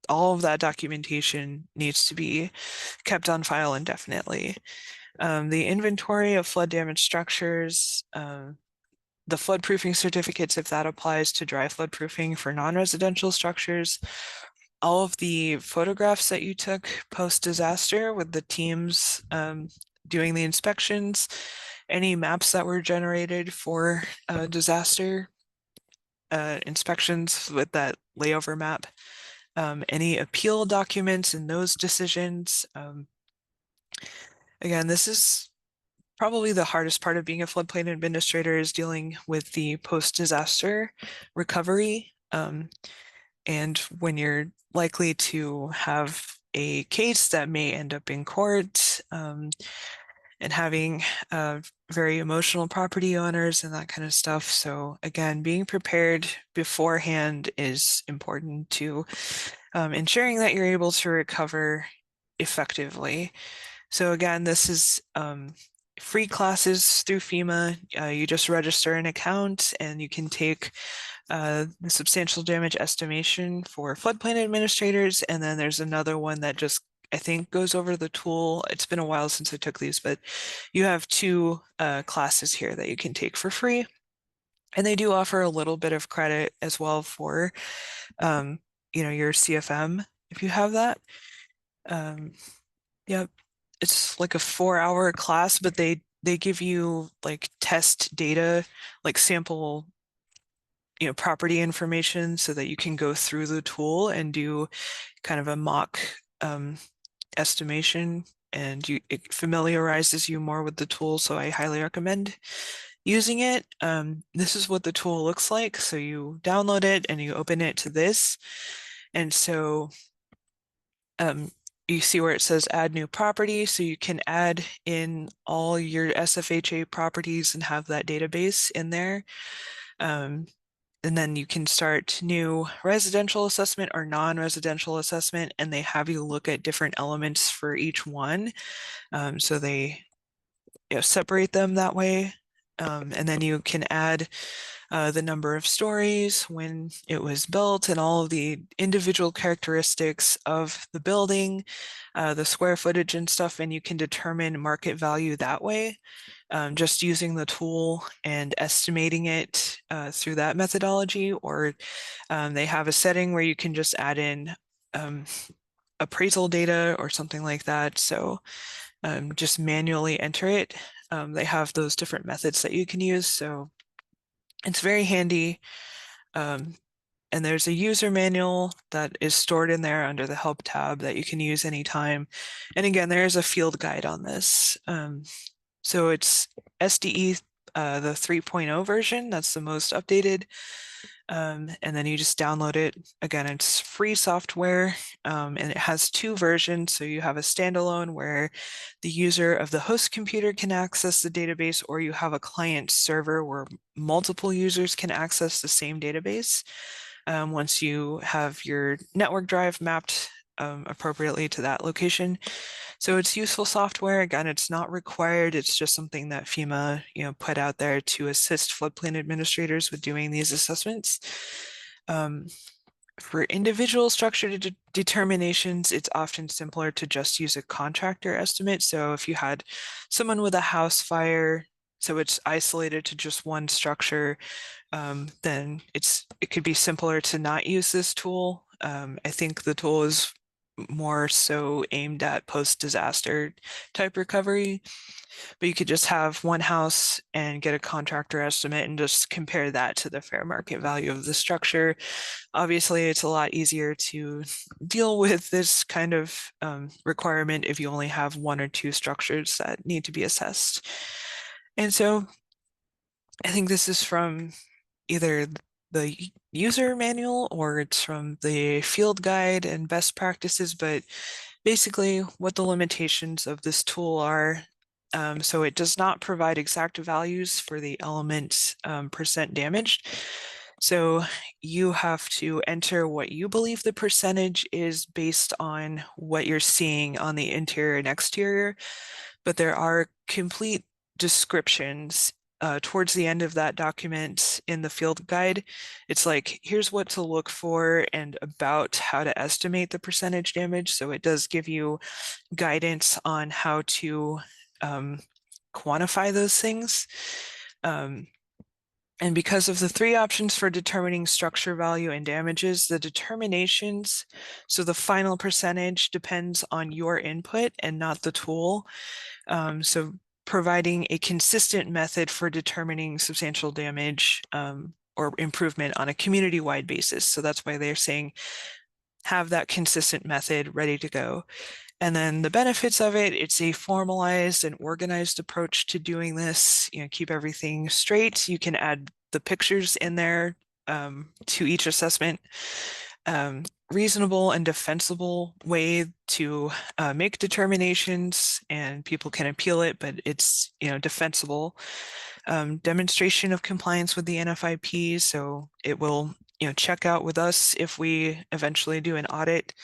All of that documentation needs to be kept on file indefinitely. The inventory of flood damaged structures, the floodproofing certificates, if that applies to dry floodproofing for non-residential structures, all of the photographs that you took post-disaster with the teams doing the inspections, any maps that were generated for disaster inspections with that layover map, any appeal documents in those decisions. Again, this is probably the hardest part of being a floodplain administrator, is dealing with the post-disaster recovery. And when you're likely to have a case that may end up in court, and having very emotional property owners and that kind of stuff. So again, being prepared beforehand is important to ensuring that you're able to recover effectively. So again, this is free classes through FEMA. You just register an account and you can take the substantial damage estimation for floodplain administrators. And then there's another one that just, I think, goes over the tool. It's been a while since I took these, but you have two classes here that you can take for free. And they do offer a little bit of credit as well for, your CFM, if you have that. Yep. It's like a 4-hour class, but they give you like test data, like sample, property information so that you can go through the tool and do kind of a mock estimation, and it familiarizes you more with the tool. So I highly recommend using it. This is what the tool looks like. So you download it and you open it to this. And so you see where it says add new property. So you can add in all your SFHA properties and have that database in there. And then you can start new residential assessment or non-residential assessment, and they have you look at different elements for each one. So they separate them that way. And then you can add the number of stories, when it was built, and all of the individual characteristics of the building, the square footage and stuff, and you can determine market value that way, just using the tool and estimating it through that methodology. Or they have a setting where you can just add in appraisal data or something like that. So just manually enter it. They have those different methods that you can use, so it's very handy. And there's a user manual that is stored in there under the help tab that you can use anytime. And again, there is a field guide on this. So it's SDE, the 3.0 version, that's the most updated. And then you just download it. Again, it's free software, and it has two versions. So you have a standalone where the user of the host computer can access the database, or you have a client server where multiple users can access the same database. Once you have your network drive mapped appropriately to that location. So it's useful software. Again, it's not required. It's just something that FEMA, put out there to assist floodplain administrators with doing these assessments. For individual structure determinations, it's often simpler to just use a contractor estimate. So if you had someone with a house fire, so it's isolated to just one structure, then it could be simpler to not use this tool. I think the tool is more so aimed at post-disaster type recovery, but you could just have one house and get a contractor estimate and just compare that to the fair market value of the structure. Obviously, it's a lot easier to deal with this kind of requirement if you only have one or two structures that need to be assessed. And so I think this is from either the user manual or it's from the field guide and best practices, but basically what the limitations of this tool are. So it does not provide exact values for the element percent damaged. So you have to enter what you believe the percentage is based on what you're seeing on the interior and exterior, but there are complete descriptions towards the end of that document in the field guide. It's like, here's what to look for and about how to estimate the percentage damage. So it does give you guidance on how to quantify those things. And because of the three options for determining structure value and damages, the determinations, so the final percentage depends on your input and not the tool. So providing a consistent method for determining substantial damage or improvement on a community-wide basis. So that's why they're saying have that consistent method ready to go. And then the benefits of it, it's a formalized and organized approach to doing this, keep everything straight. You can add the pictures in there to each assessment. Reasonable and defensible way to make determinations, and people can appeal it, but it's defensible. Demonstration of compliance with the NFIP, so it will check out with us if we eventually do an audit.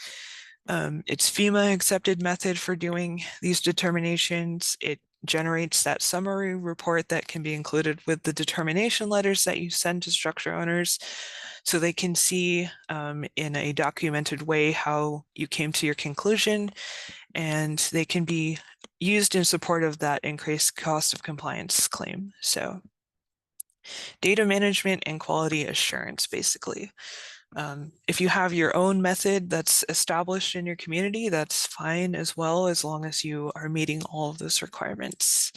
It's FEMA accepted method for doing these determinations. It generates that summary report that can be included with the determination letters that you send to structure owners, so they can see in a documented way how you came to your conclusion, and they can be used in support of that increased cost of compliance claim. So data management and quality assurance, basically. If you have your own method that's established in your community, that's fine as well, as long as you are meeting all of those requirements.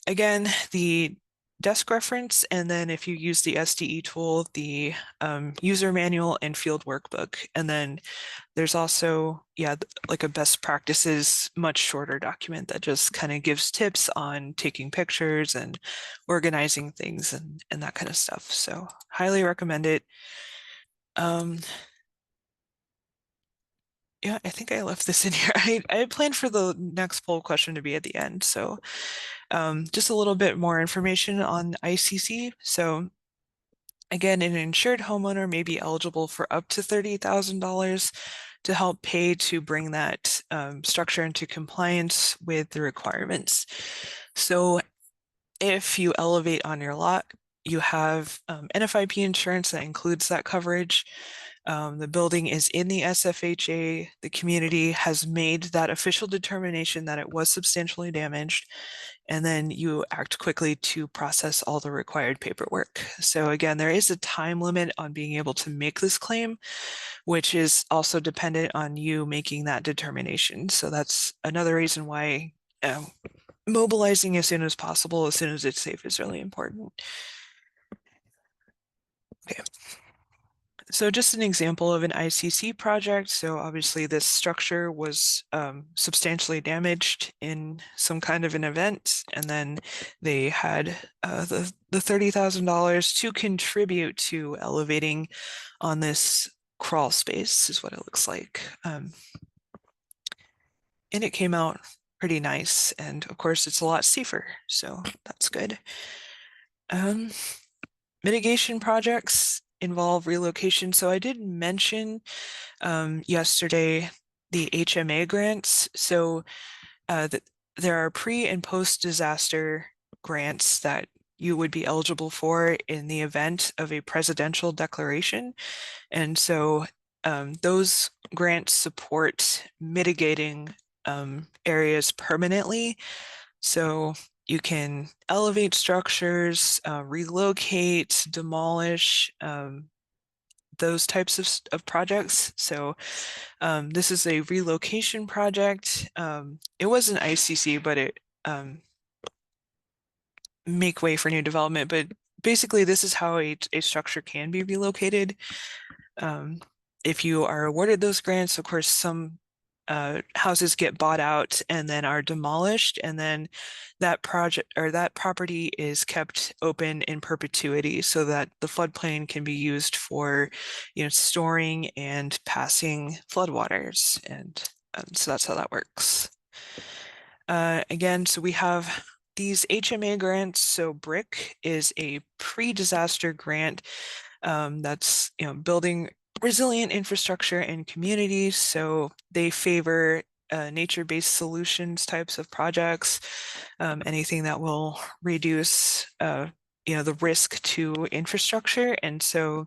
Again, the desk reference, and then if you use the SDE tool, the user manual and field workbook. And then there's also, like a best practices, much shorter document that just kind of gives tips on taking pictures and organizing things and that kind of stuff. So highly recommend it. Yeah, I think I left this in here. I had planned for the next poll question to be at the end. So just a little bit more information on ICC. So again, an insured homeowner may be eligible for up to $30,000 to help pay to bring that structure into compliance with the requirements. So if you elevate on your lot, you have NFIP insurance that includes that coverage. The building is in the SFHA. The community has made that official determination that it was substantially damaged, and then you act quickly to process all the required paperwork. So again, there is a time limit on being able to make this claim, which is also dependent on you making that determination. So that's another reason why mobilizing as soon as possible, as soon as it's safe, is really important. Okay. So just an example of an ICC project. So obviously this structure was substantially damaged in some kind of an event, and then they had the $30,000 to contribute to elevating on this crawl space, is what it looks like. And it came out pretty nice, and of course it's a lot safer, so that's good. Mitigation projects involve relocation. So I did mention yesterday the HMA grants. So there are pre and post disaster grants that you would be eligible for in the event of a presidential declaration. And so those grants support mitigating areas permanently. So you can elevate structures, relocate, demolish, those types of projects. So this is a relocation project. It was an ICC, but it make way for new development. But basically, this is how a structure can be relocated. If you are awarded those grants, of course, some houses get bought out and then are demolished, and then that project or that property is kept open in perpetuity so that the floodplain can be used for, storing and passing floodwaters. And so that's how that works. Again, so we have these HMA grants. So BRIC is a pre-disaster grant that's building resilient infrastructure and communities. So they favor nature-based solutions types of projects, anything that will reduce the risk to infrastructure. And so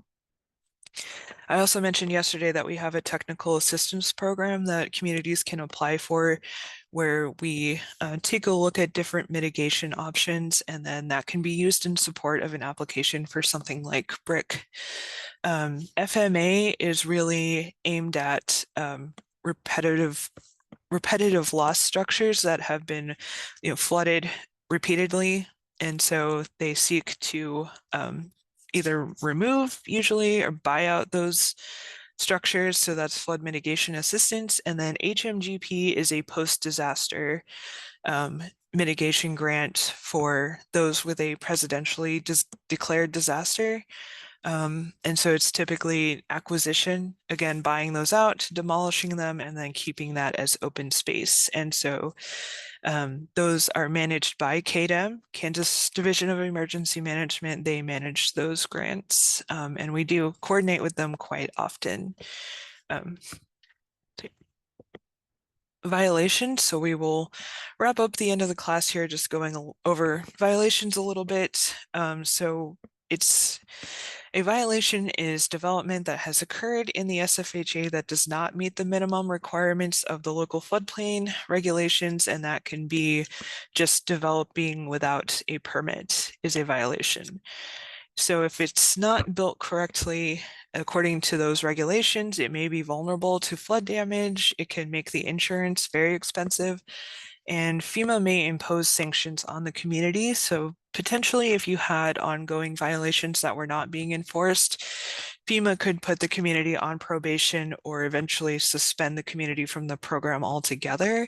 I also mentioned yesterday that we have a technical assistance program that communities can apply for, where we take a look at different mitigation options, and then that can be used in support of an application for something like BRIC. FMA is really aimed at repetitive loss structures that have been flooded repeatedly, and so they seek to either remove usually or buy out those structures. So that's flood mitigation assistance. And then HMGP is a post-disaster mitigation grant for those with a presidentially declared disaster. And so it's typically acquisition, again, buying those out, demolishing them, and then keeping that as open space. And so those are managed by KDEM, Kansas Division of Emergency Management. They manage those grants, and we do coordinate with them quite often. Violations. So we will wrap up the end of the class here, just going over violations a little bit. So a violation is development that has occurred in the SFHA that does not meet the minimum requirements of the local floodplain regulations, and that can be just developing without a permit is a violation. So if it's not built correctly according to those regulations, it may be vulnerable to flood damage. It can make the insurance very expensive, and FEMA may impose sanctions on the community. So potentially, if you had ongoing violations that were not being enforced, FEMA could put the community on probation or eventually suspend the community from the program altogether.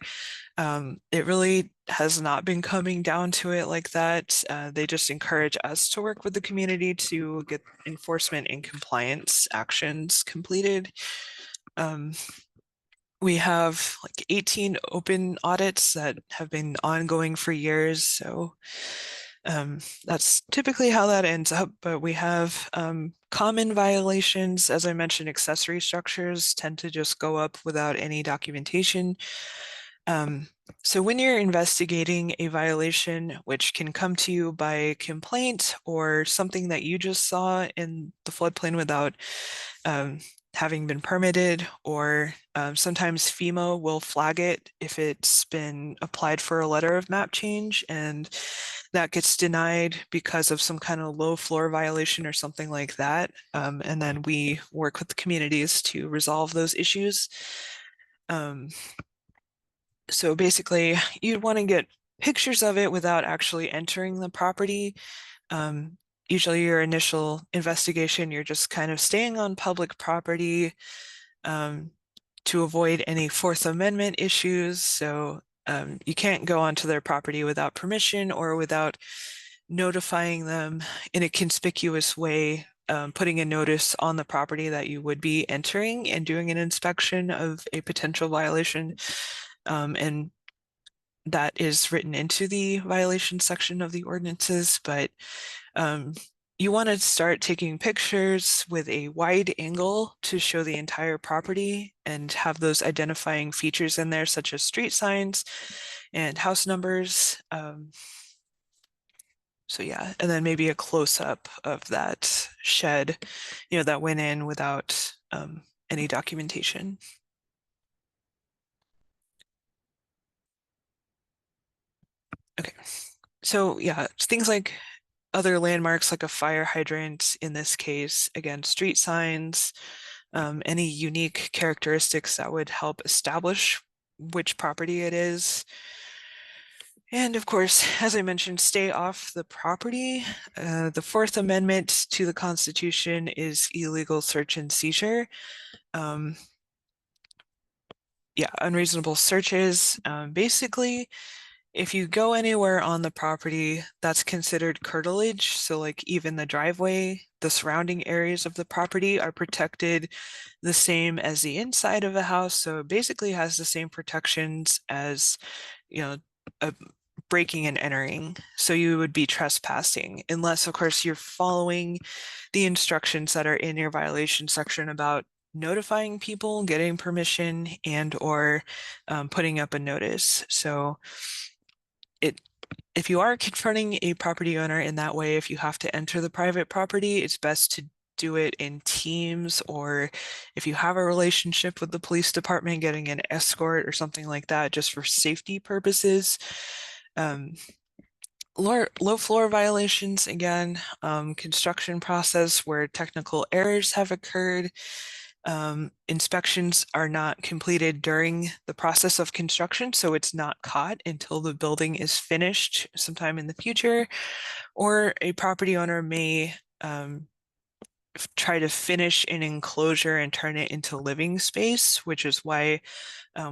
It really has not been coming down to it like that. They just encourage us to work with the community to get enforcement and compliance actions completed. We have like 18 open audits that have been ongoing for years. So that's typically how that ends up. But we have common violations. As I mentioned, accessory structures tend to just go up without any documentation. So when you're investigating a violation, which can come to you by complaint or something that you just saw in the floodplain without having been permitted, or sometimes FEMA will flag it if it's been applied for a letter of map change and that gets denied because of some kind of low floor violation or something like that. And then we work with the communities to resolve those issues. So basically, you'd want to get pictures of it without actually entering the property. Um, Usually your initial investigation, you're just kind of staying on public property to avoid any Fourth Amendment issues. So you can't go onto their property without permission or without notifying them in a conspicuous way, putting a notice on the property that you would be entering and doing an inspection of a potential violation. And that is written into the violation section of the ordinances, but you want to start taking pictures with a wide angle to show the entire property and have those identifying features in there, such as street signs and house numbers. So yeah, and then maybe a close-up of that shed, that went in without any documentation. Okay, so yeah, things like other landmarks like a fire hydrant in this case, again, street signs, any unique characteristics that would help establish which property it is. And of course, as I mentioned, stay off the property. The Fourth Amendment to the Constitution is illegal search and seizure. Yeah, unreasonable searches. Basically, if you go anywhere on the property, that's considered curtilage. So like even the driveway, the surrounding areas of the property are protected the same as the inside of a house. So it basically has the same protections as, a breaking and entering. So you would be trespassing, unless of course you're following the instructions that are in your violation section about notifying people, getting permission, and or putting up a notice. So if you are confronting a property owner in that way, if you have to enter the private property, it's best to do it in teams, or if you have a relationship with the police department, getting an escort or something like that, just for safety purposes. Low floor violations, again, construction process where technical errors have occurred. Inspections are not completed during the process of construction, so it's not caught until the building is finished sometime in the future. Or a property owner may try to finish an enclosure and turn it into living space, which is why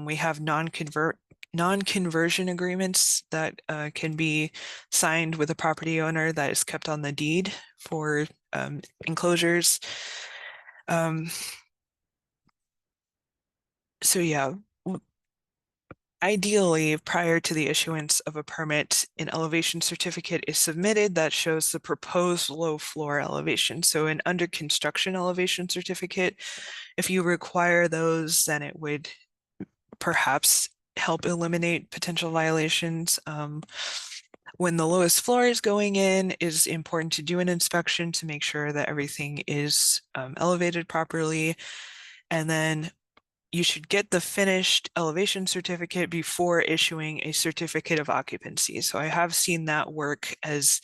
we have non-conversion agreements that can be signed with a property owner that is kept on the deed for enclosures. So yeah, ideally, prior to the issuance of a permit, an elevation certificate is submitted that shows the proposed low floor elevation. So an under construction elevation certificate, if you require those, then it would perhaps help eliminate potential violations. When the lowest floor is going in, it is important to do an inspection to make sure that everything is elevated properly. And then you should get the finished elevation certificate before issuing a certificate of occupancy. So I have seen that work as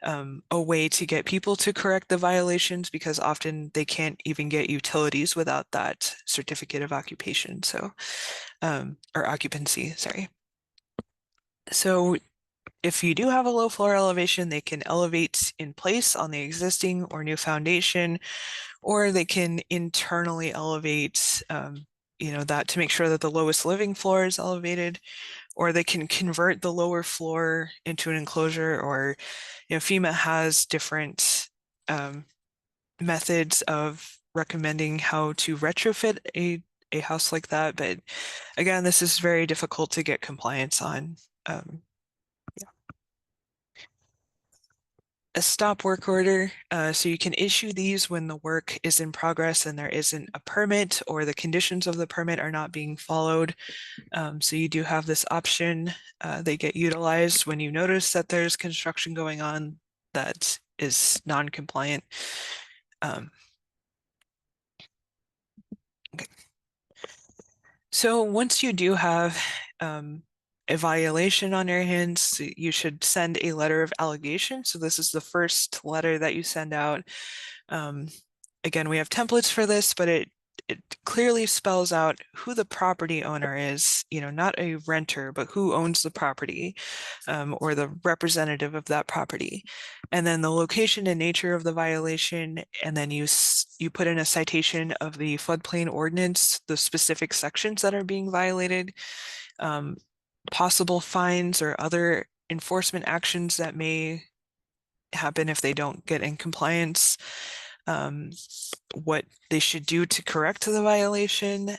a way to get people to correct the violations, because often they can't even get utilities without that certificate of occupation. So, or occupancy, sorry. So if you do have a low floor elevation, they can elevate in place on the existing or new foundation, or they can internally elevate, that to make sure that the lowest living floor is elevated, or they can convert the lower floor into an enclosure, or, FEMA has different methods of recommending how to retrofit a house like that. But again, this is very difficult to get compliance on. A stop work order. So you can issue these when the work is in progress and there isn't a permit, or the conditions of the permit are not being followed. So you do have this option. They get utilized when you notice that there's construction going on that is non-compliant. So once you do have a violation on your hands, you should send a letter of allegation. So this is the first letter that you send out. Um, Again, we have templates for this, but it clearly spells out who the property owner is, not a renter, but who owns the property, or the representative of that property. And then the location and nature of the violation, and then you put in a citation of the floodplain ordinance, the specific sections that are being violated, possible fines or other enforcement actions that may happen if they don't get in compliance, what they should do to correct the violation.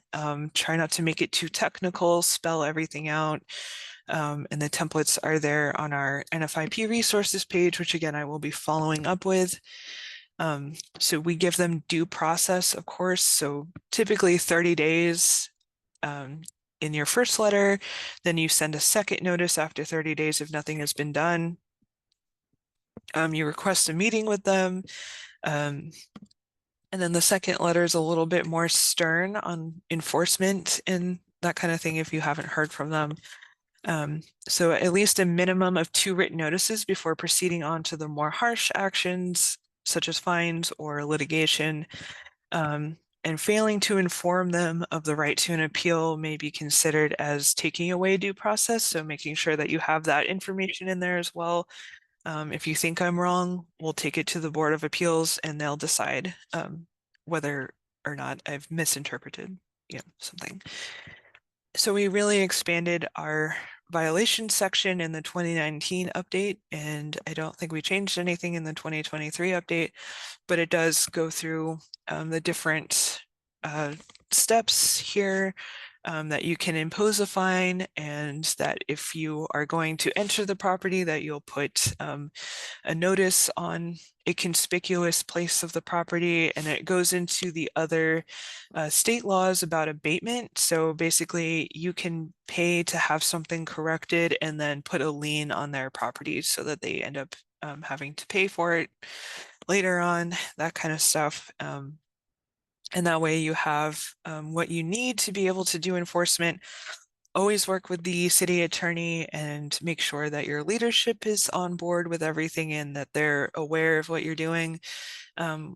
Try not to make it too technical, spell everything out. And the templates are there on our NFIP resources page, which again, I will be following up with. So we give them due process, of course. So typically 30 days in your first letter, then you send a second notice after 30 days if nothing has been done. You request a meeting with them. And then the second letter is a little bit more stern on enforcement and that kind of thing if you haven't heard from them. So at least a minimum of 2 written notices before proceeding on to the more harsh actions, such as fines or litigation. And failing to inform them of the right to an appeal may be considered as taking away due process. So making sure that you have that information in there as well. If you think I'm wrong, we'll take it to the Board of Appeals and they'll decide whether or not I've misinterpreted, something. So we really expanded our violations section in the 2019 update, and I don't think we changed anything in the 2023 update, but it does go through the different steps here, that you can impose a fine, and that if you are going to enter the property, that you'll put a notice on a conspicuous place of the property, and it goes into the other state laws about abatement. So basically you can pay to have something corrected and then put a lien on their property so that they end up having to pay for it later on, that kind of stuff. And that way you have what you need to be able to do enforcement. Always work with the city attorney and make sure that your leadership is on board with everything and that they're aware of what you're doing.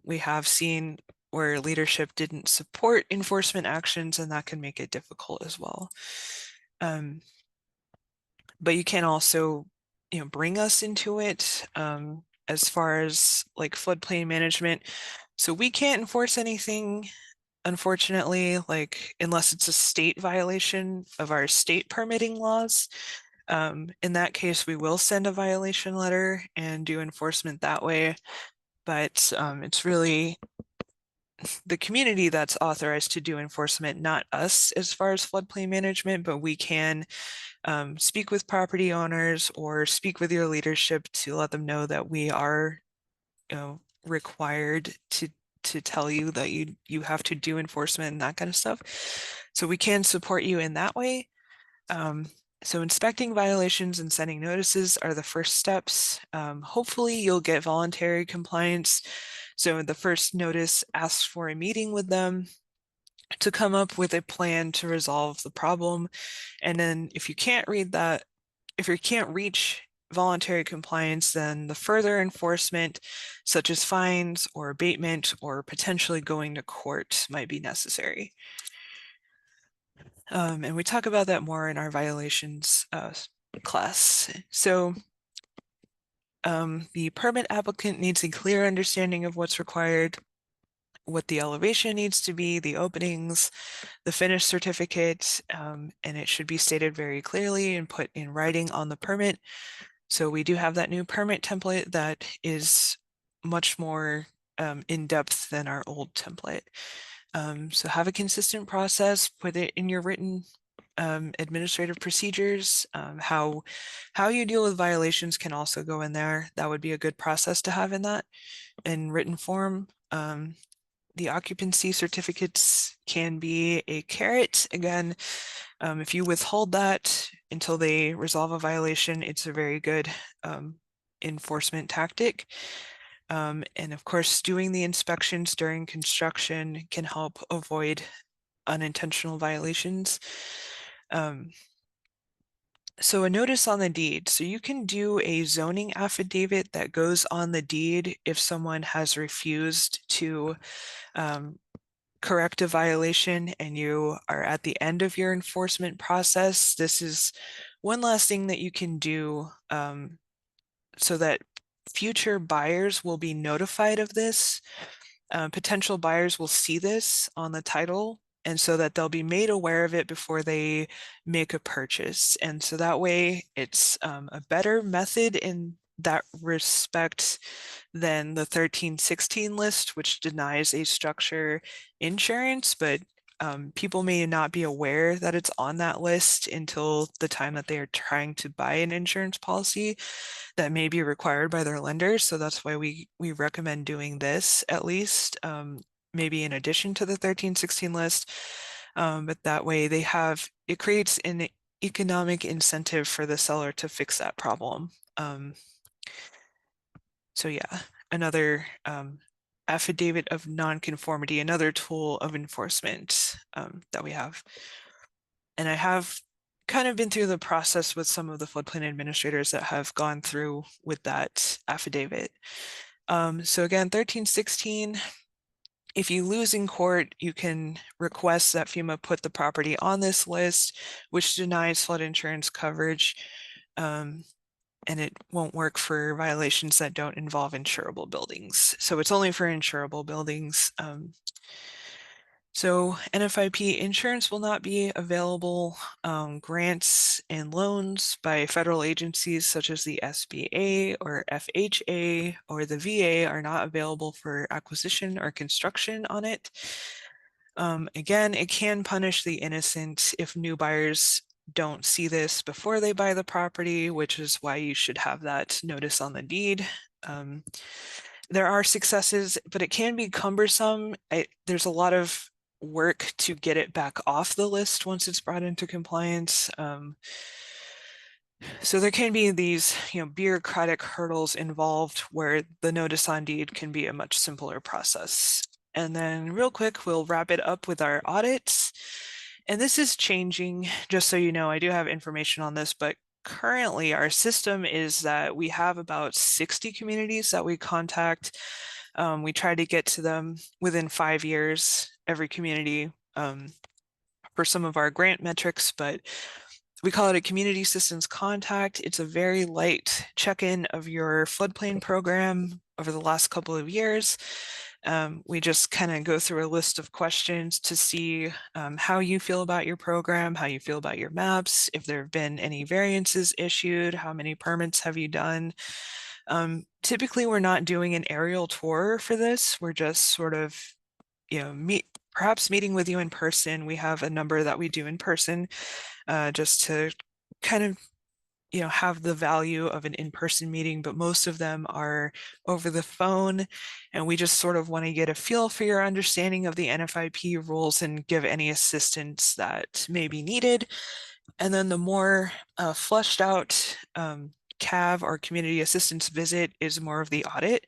We have seen where leadership didn't support enforcement actions, and that can make it difficult as well. But you can also, bring us into it as far as like floodplain management. So we can't enforce anything, unfortunately, like unless it's a state violation of our state permitting laws. In that case, we will send a violation letter and do enforcement that way. But it's really the community that's authorized to do enforcement, not us as far as floodplain management, but we can speak with property owners or speak with your leadership to let them know that we are, required to tell you that you have to do enforcement and that kind of stuff. So we can support you in that way. So inspecting violations and sending notices are the first steps. Hopefully you'll get voluntary compliance. So the first notice asks for a meeting with them to come up with a plan to resolve the problem. And then if you can't reach voluntary compliance, then the further enforcement, such as fines or abatement or potentially going to court, might be necessary. And we talk about that more in our violations class. So the permit applicant needs a clear understanding of what's required, what the elevation needs to be, the openings, the finish certificate, and it should be stated very clearly and put in writing on the permit. So we do have that new permit template that is much more in-depth than our old template. So have a consistent process, put it in your written administrative procedures. How you deal with violations can also go in there. That would be a good process to have in that in written form. The occupancy certificates can be a carrot. Again, if you withhold that until they resolve a violation, it's a very good enforcement tactic. And of course, doing the inspections during construction can help avoid unintentional violations. So a notice on the deed. So you can do a zoning affidavit that goes on the deed if someone has refused to correct a violation and you are at the end of your enforcement process. This is one last thing that you can do so that future buyers will be notified of this. Potential buyers will see this on the title, and so that they'll be made aware of it before they make a purchase. And so that way it's a better method in that respect than the 1316 list, which denies a structure insurance, but people may not be aware that it's on that list until the time that they are trying to buy an insurance policy that may be required by their lenders. So that's why we recommend doing this at least, maybe in addition to the 1316 list. But that way it creates an economic incentive for the seller to fix that problem. So yeah, another affidavit of nonconformity, another tool of enforcement that we have. And I have kind of been through the process with some of the floodplain administrators that have gone through with that affidavit. So again, 1316, if you lose in court, you can request that FEMA put the property on this list, which denies flood insurance coverage. And it won't work for violations that don't involve insurable buildings. So it's only for insurable buildings. So NFIP insurance will not be available. Grants and loans by federal agencies such as the SBA or FHA or the VA are not available for acquisition or construction on it. Again, it can punish the innocent if new buyers don't see this before they buy the property, which is why you should have that notice on the deed. There are successes, but it can be cumbersome. There's a lot of work to get it back off the list once it's brought into compliance. So there can be these, bureaucratic hurdles involved where the notice on deed can be a much simpler process. And then real quick, we'll wrap it up with our audits. And this is changing, just so you know, I do have information on this, but currently our system is that we have about 60 communities that we contact. We try to get to them within 5 years, every community, for some of our grant metrics, but we call it a community systems contact. It's a very light check-in of your floodplain program over the last couple of years. We just kind of go through a list of questions to see how you feel about your program, how you feel about your maps, if there have been any variances issued, how many permits have you done. Typically, we're not doing an aerial tour for this. We're just sort of, perhaps meeting with you in person. We have a number that we do in person just to kind of have the value of an in-person meeting, but most of them are over the phone. And we just sort of want to get a feel for your understanding of the NFIP rules and give any assistance that may be needed. And then the more fleshed out CAV or community assistance visit is more of the audit.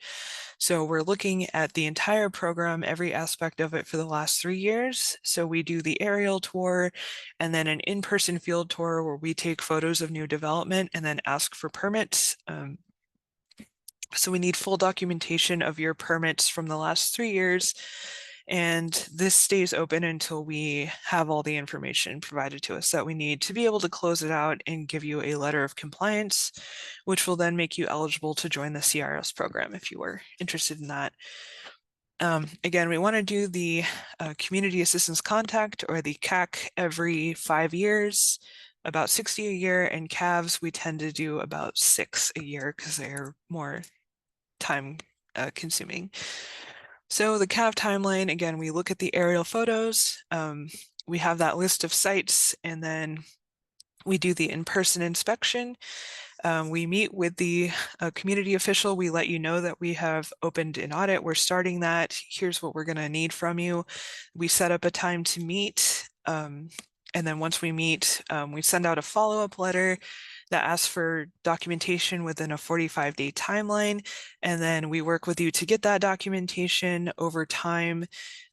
So we're looking at the entire program, every aspect of it for the last 3 years. So we do the aerial tour and then an in-person field tour where we take photos of new development and then ask for permits. So we need full documentation of your permits from the last 3 years. And this stays open until we have all the information provided to us that we need to be able to close it out and give you a letter of compliance, which will then make you eligible to join the CRS program if you were interested in that. Again, we want to do the community assistance contact or the CAC every 5 years, about 60 a year, and CAVs we tend to do about 6 a year because they're more time consuming. So the CAV timeline, again, we look at the aerial photos. We have that list of sites, and then we do the in-person inspection. We meet with the community official. We let you know that we have opened an audit. We're starting that. Here's what we're going to need from you. We set up a time to meet. And then once we meet, we send out a follow-up letter that asks for documentation within a 45-day timeline. And then we work with you to get that documentation over time.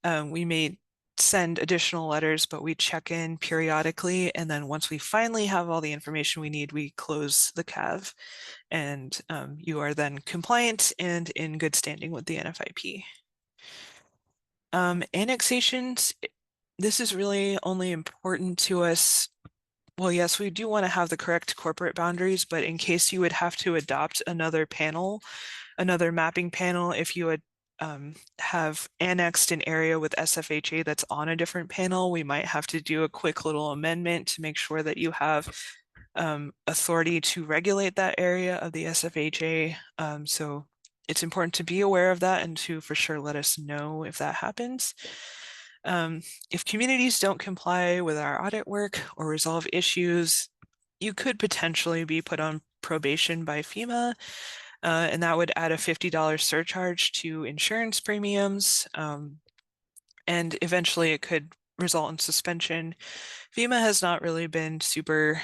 We may send additional letters, but we check in periodically. And then once we finally have all the information we need, we close the CAV, and you are then compliant and in good standing with the NFIP. Annexations, this is really only important to us. Well, yes, we do want to have the correct corporate boundaries, but in case you would have to adopt another panel, another mapping panel, if you would have annexed an area with SFHA that's on a different panel, we might have to do a quick little amendment to make sure that you have authority to regulate that area of the SFHA. So it's important to be aware of that and to for sure let us know if that happens. If communities don't comply with our audit work or resolve issues, you could potentially be put on probation by FEMA, and that would add a $50 surcharge to insurance premiums, and eventually it could result in suspension. FEMA has not really been super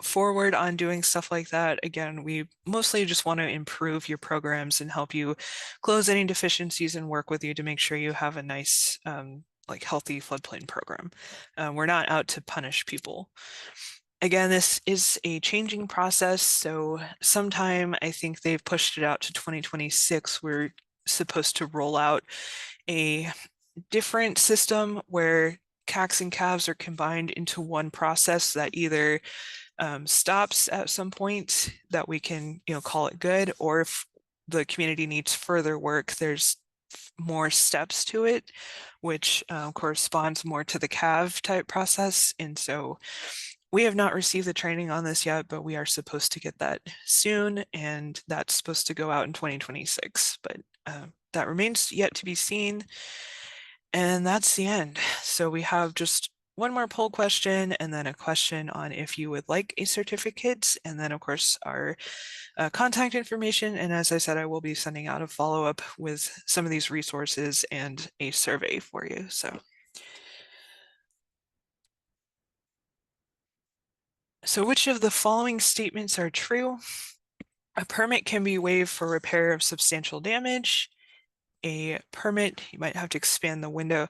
forward on doing stuff like that. Again, we mostly just want to improve your programs and help you close any deficiencies and work with you to make sure you have a nice, like healthy floodplain program. We're not out to punish people. Again, this is a changing process, so sometime I think they've pushed it out to 2026. We're supposed to roll out a different system where CACs and CAVs are combined into one process that either stops at some point that we can, call it good, or if the community needs further work, there's more steps to it, which corresponds more to the CAV type process. And so we have not received the training on this yet, but we are supposed to get that soon, and that's supposed to go out in 2026. But that remains yet to be seen. And that's the end. So we have just one more poll question and then a question on if you would like a certificate, and then of course our contact information. And as I said, I will be sending out a follow-up with some of these resources and a survey for you. So which of the following statements are true? A permit can be waived for repair of substantial damage. A permit, you might have to expand the window.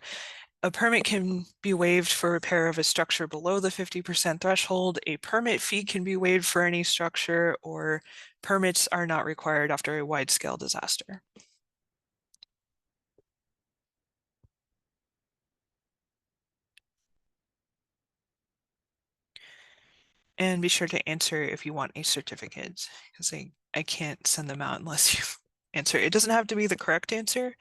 A permit can be waived for repair of a structure below the 50% threshold. A permit fee can be waived for any structure, or permits are not required after a wide-scale disaster. And be sure to answer if you want a certificate, because I can't send them out unless you answer. It doesn't have to be the correct answer,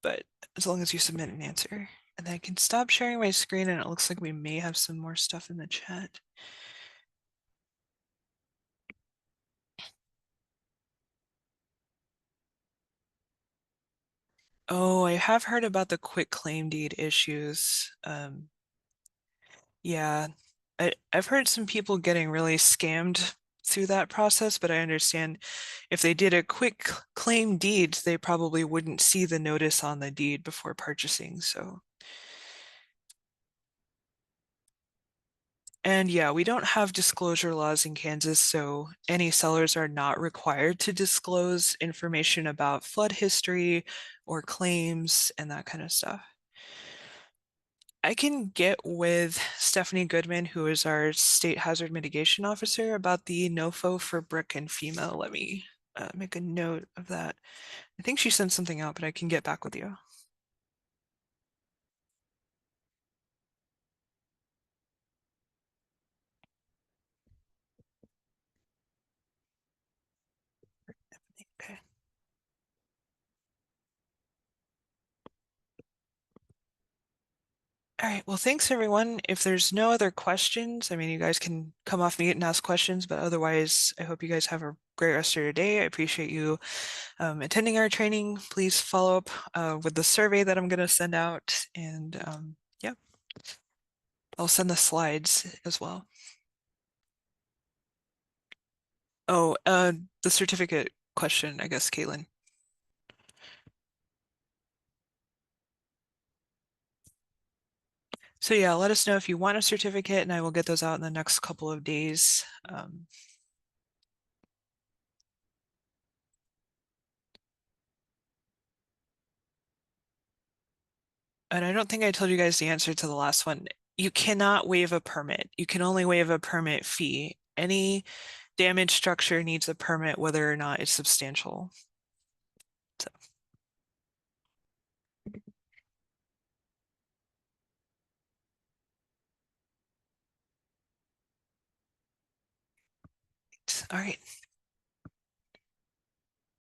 but as long as you submit an answer. And I can stop sharing my screen, and it looks like we may have some more stuff in the chat. Oh, I have heard about the quick claim deed issues. Yeah, I've heard some people getting really scammed through that process, but I understand if they did a quick claim deed, they probably wouldn't see the notice on the deed before purchasing. So, and yeah, we don't have disclosure laws in Kansas, so any sellers are not required to disclose information about flood history or claims and that kind of stuff. I can get with Stephanie Goodman, who is our state hazard mitigation officer, about the NOFO for brick and FEMA. Let me make a note of that. I think she sent something out, but I can get back with you. Okay. All right, well, thanks everyone. If there's no other questions, I mean, you guys can come off mute and ask questions, but otherwise, I hope you guys have a great rest of your day. I appreciate you attending our training. Please follow up with the survey that I'm gonna send out, and yeah, I'll send the slides as well. Oh, the certificate question, I guess, Caitlin. So yeah, let us know if you want a certificate, and I will get those out in the next couple of days. and I don't think I told you guys the answer to the last one. You cannot waive a permit. You can only waive a permit fee. Any damaged structure needs a permit whether or not it's substantial. So, all right.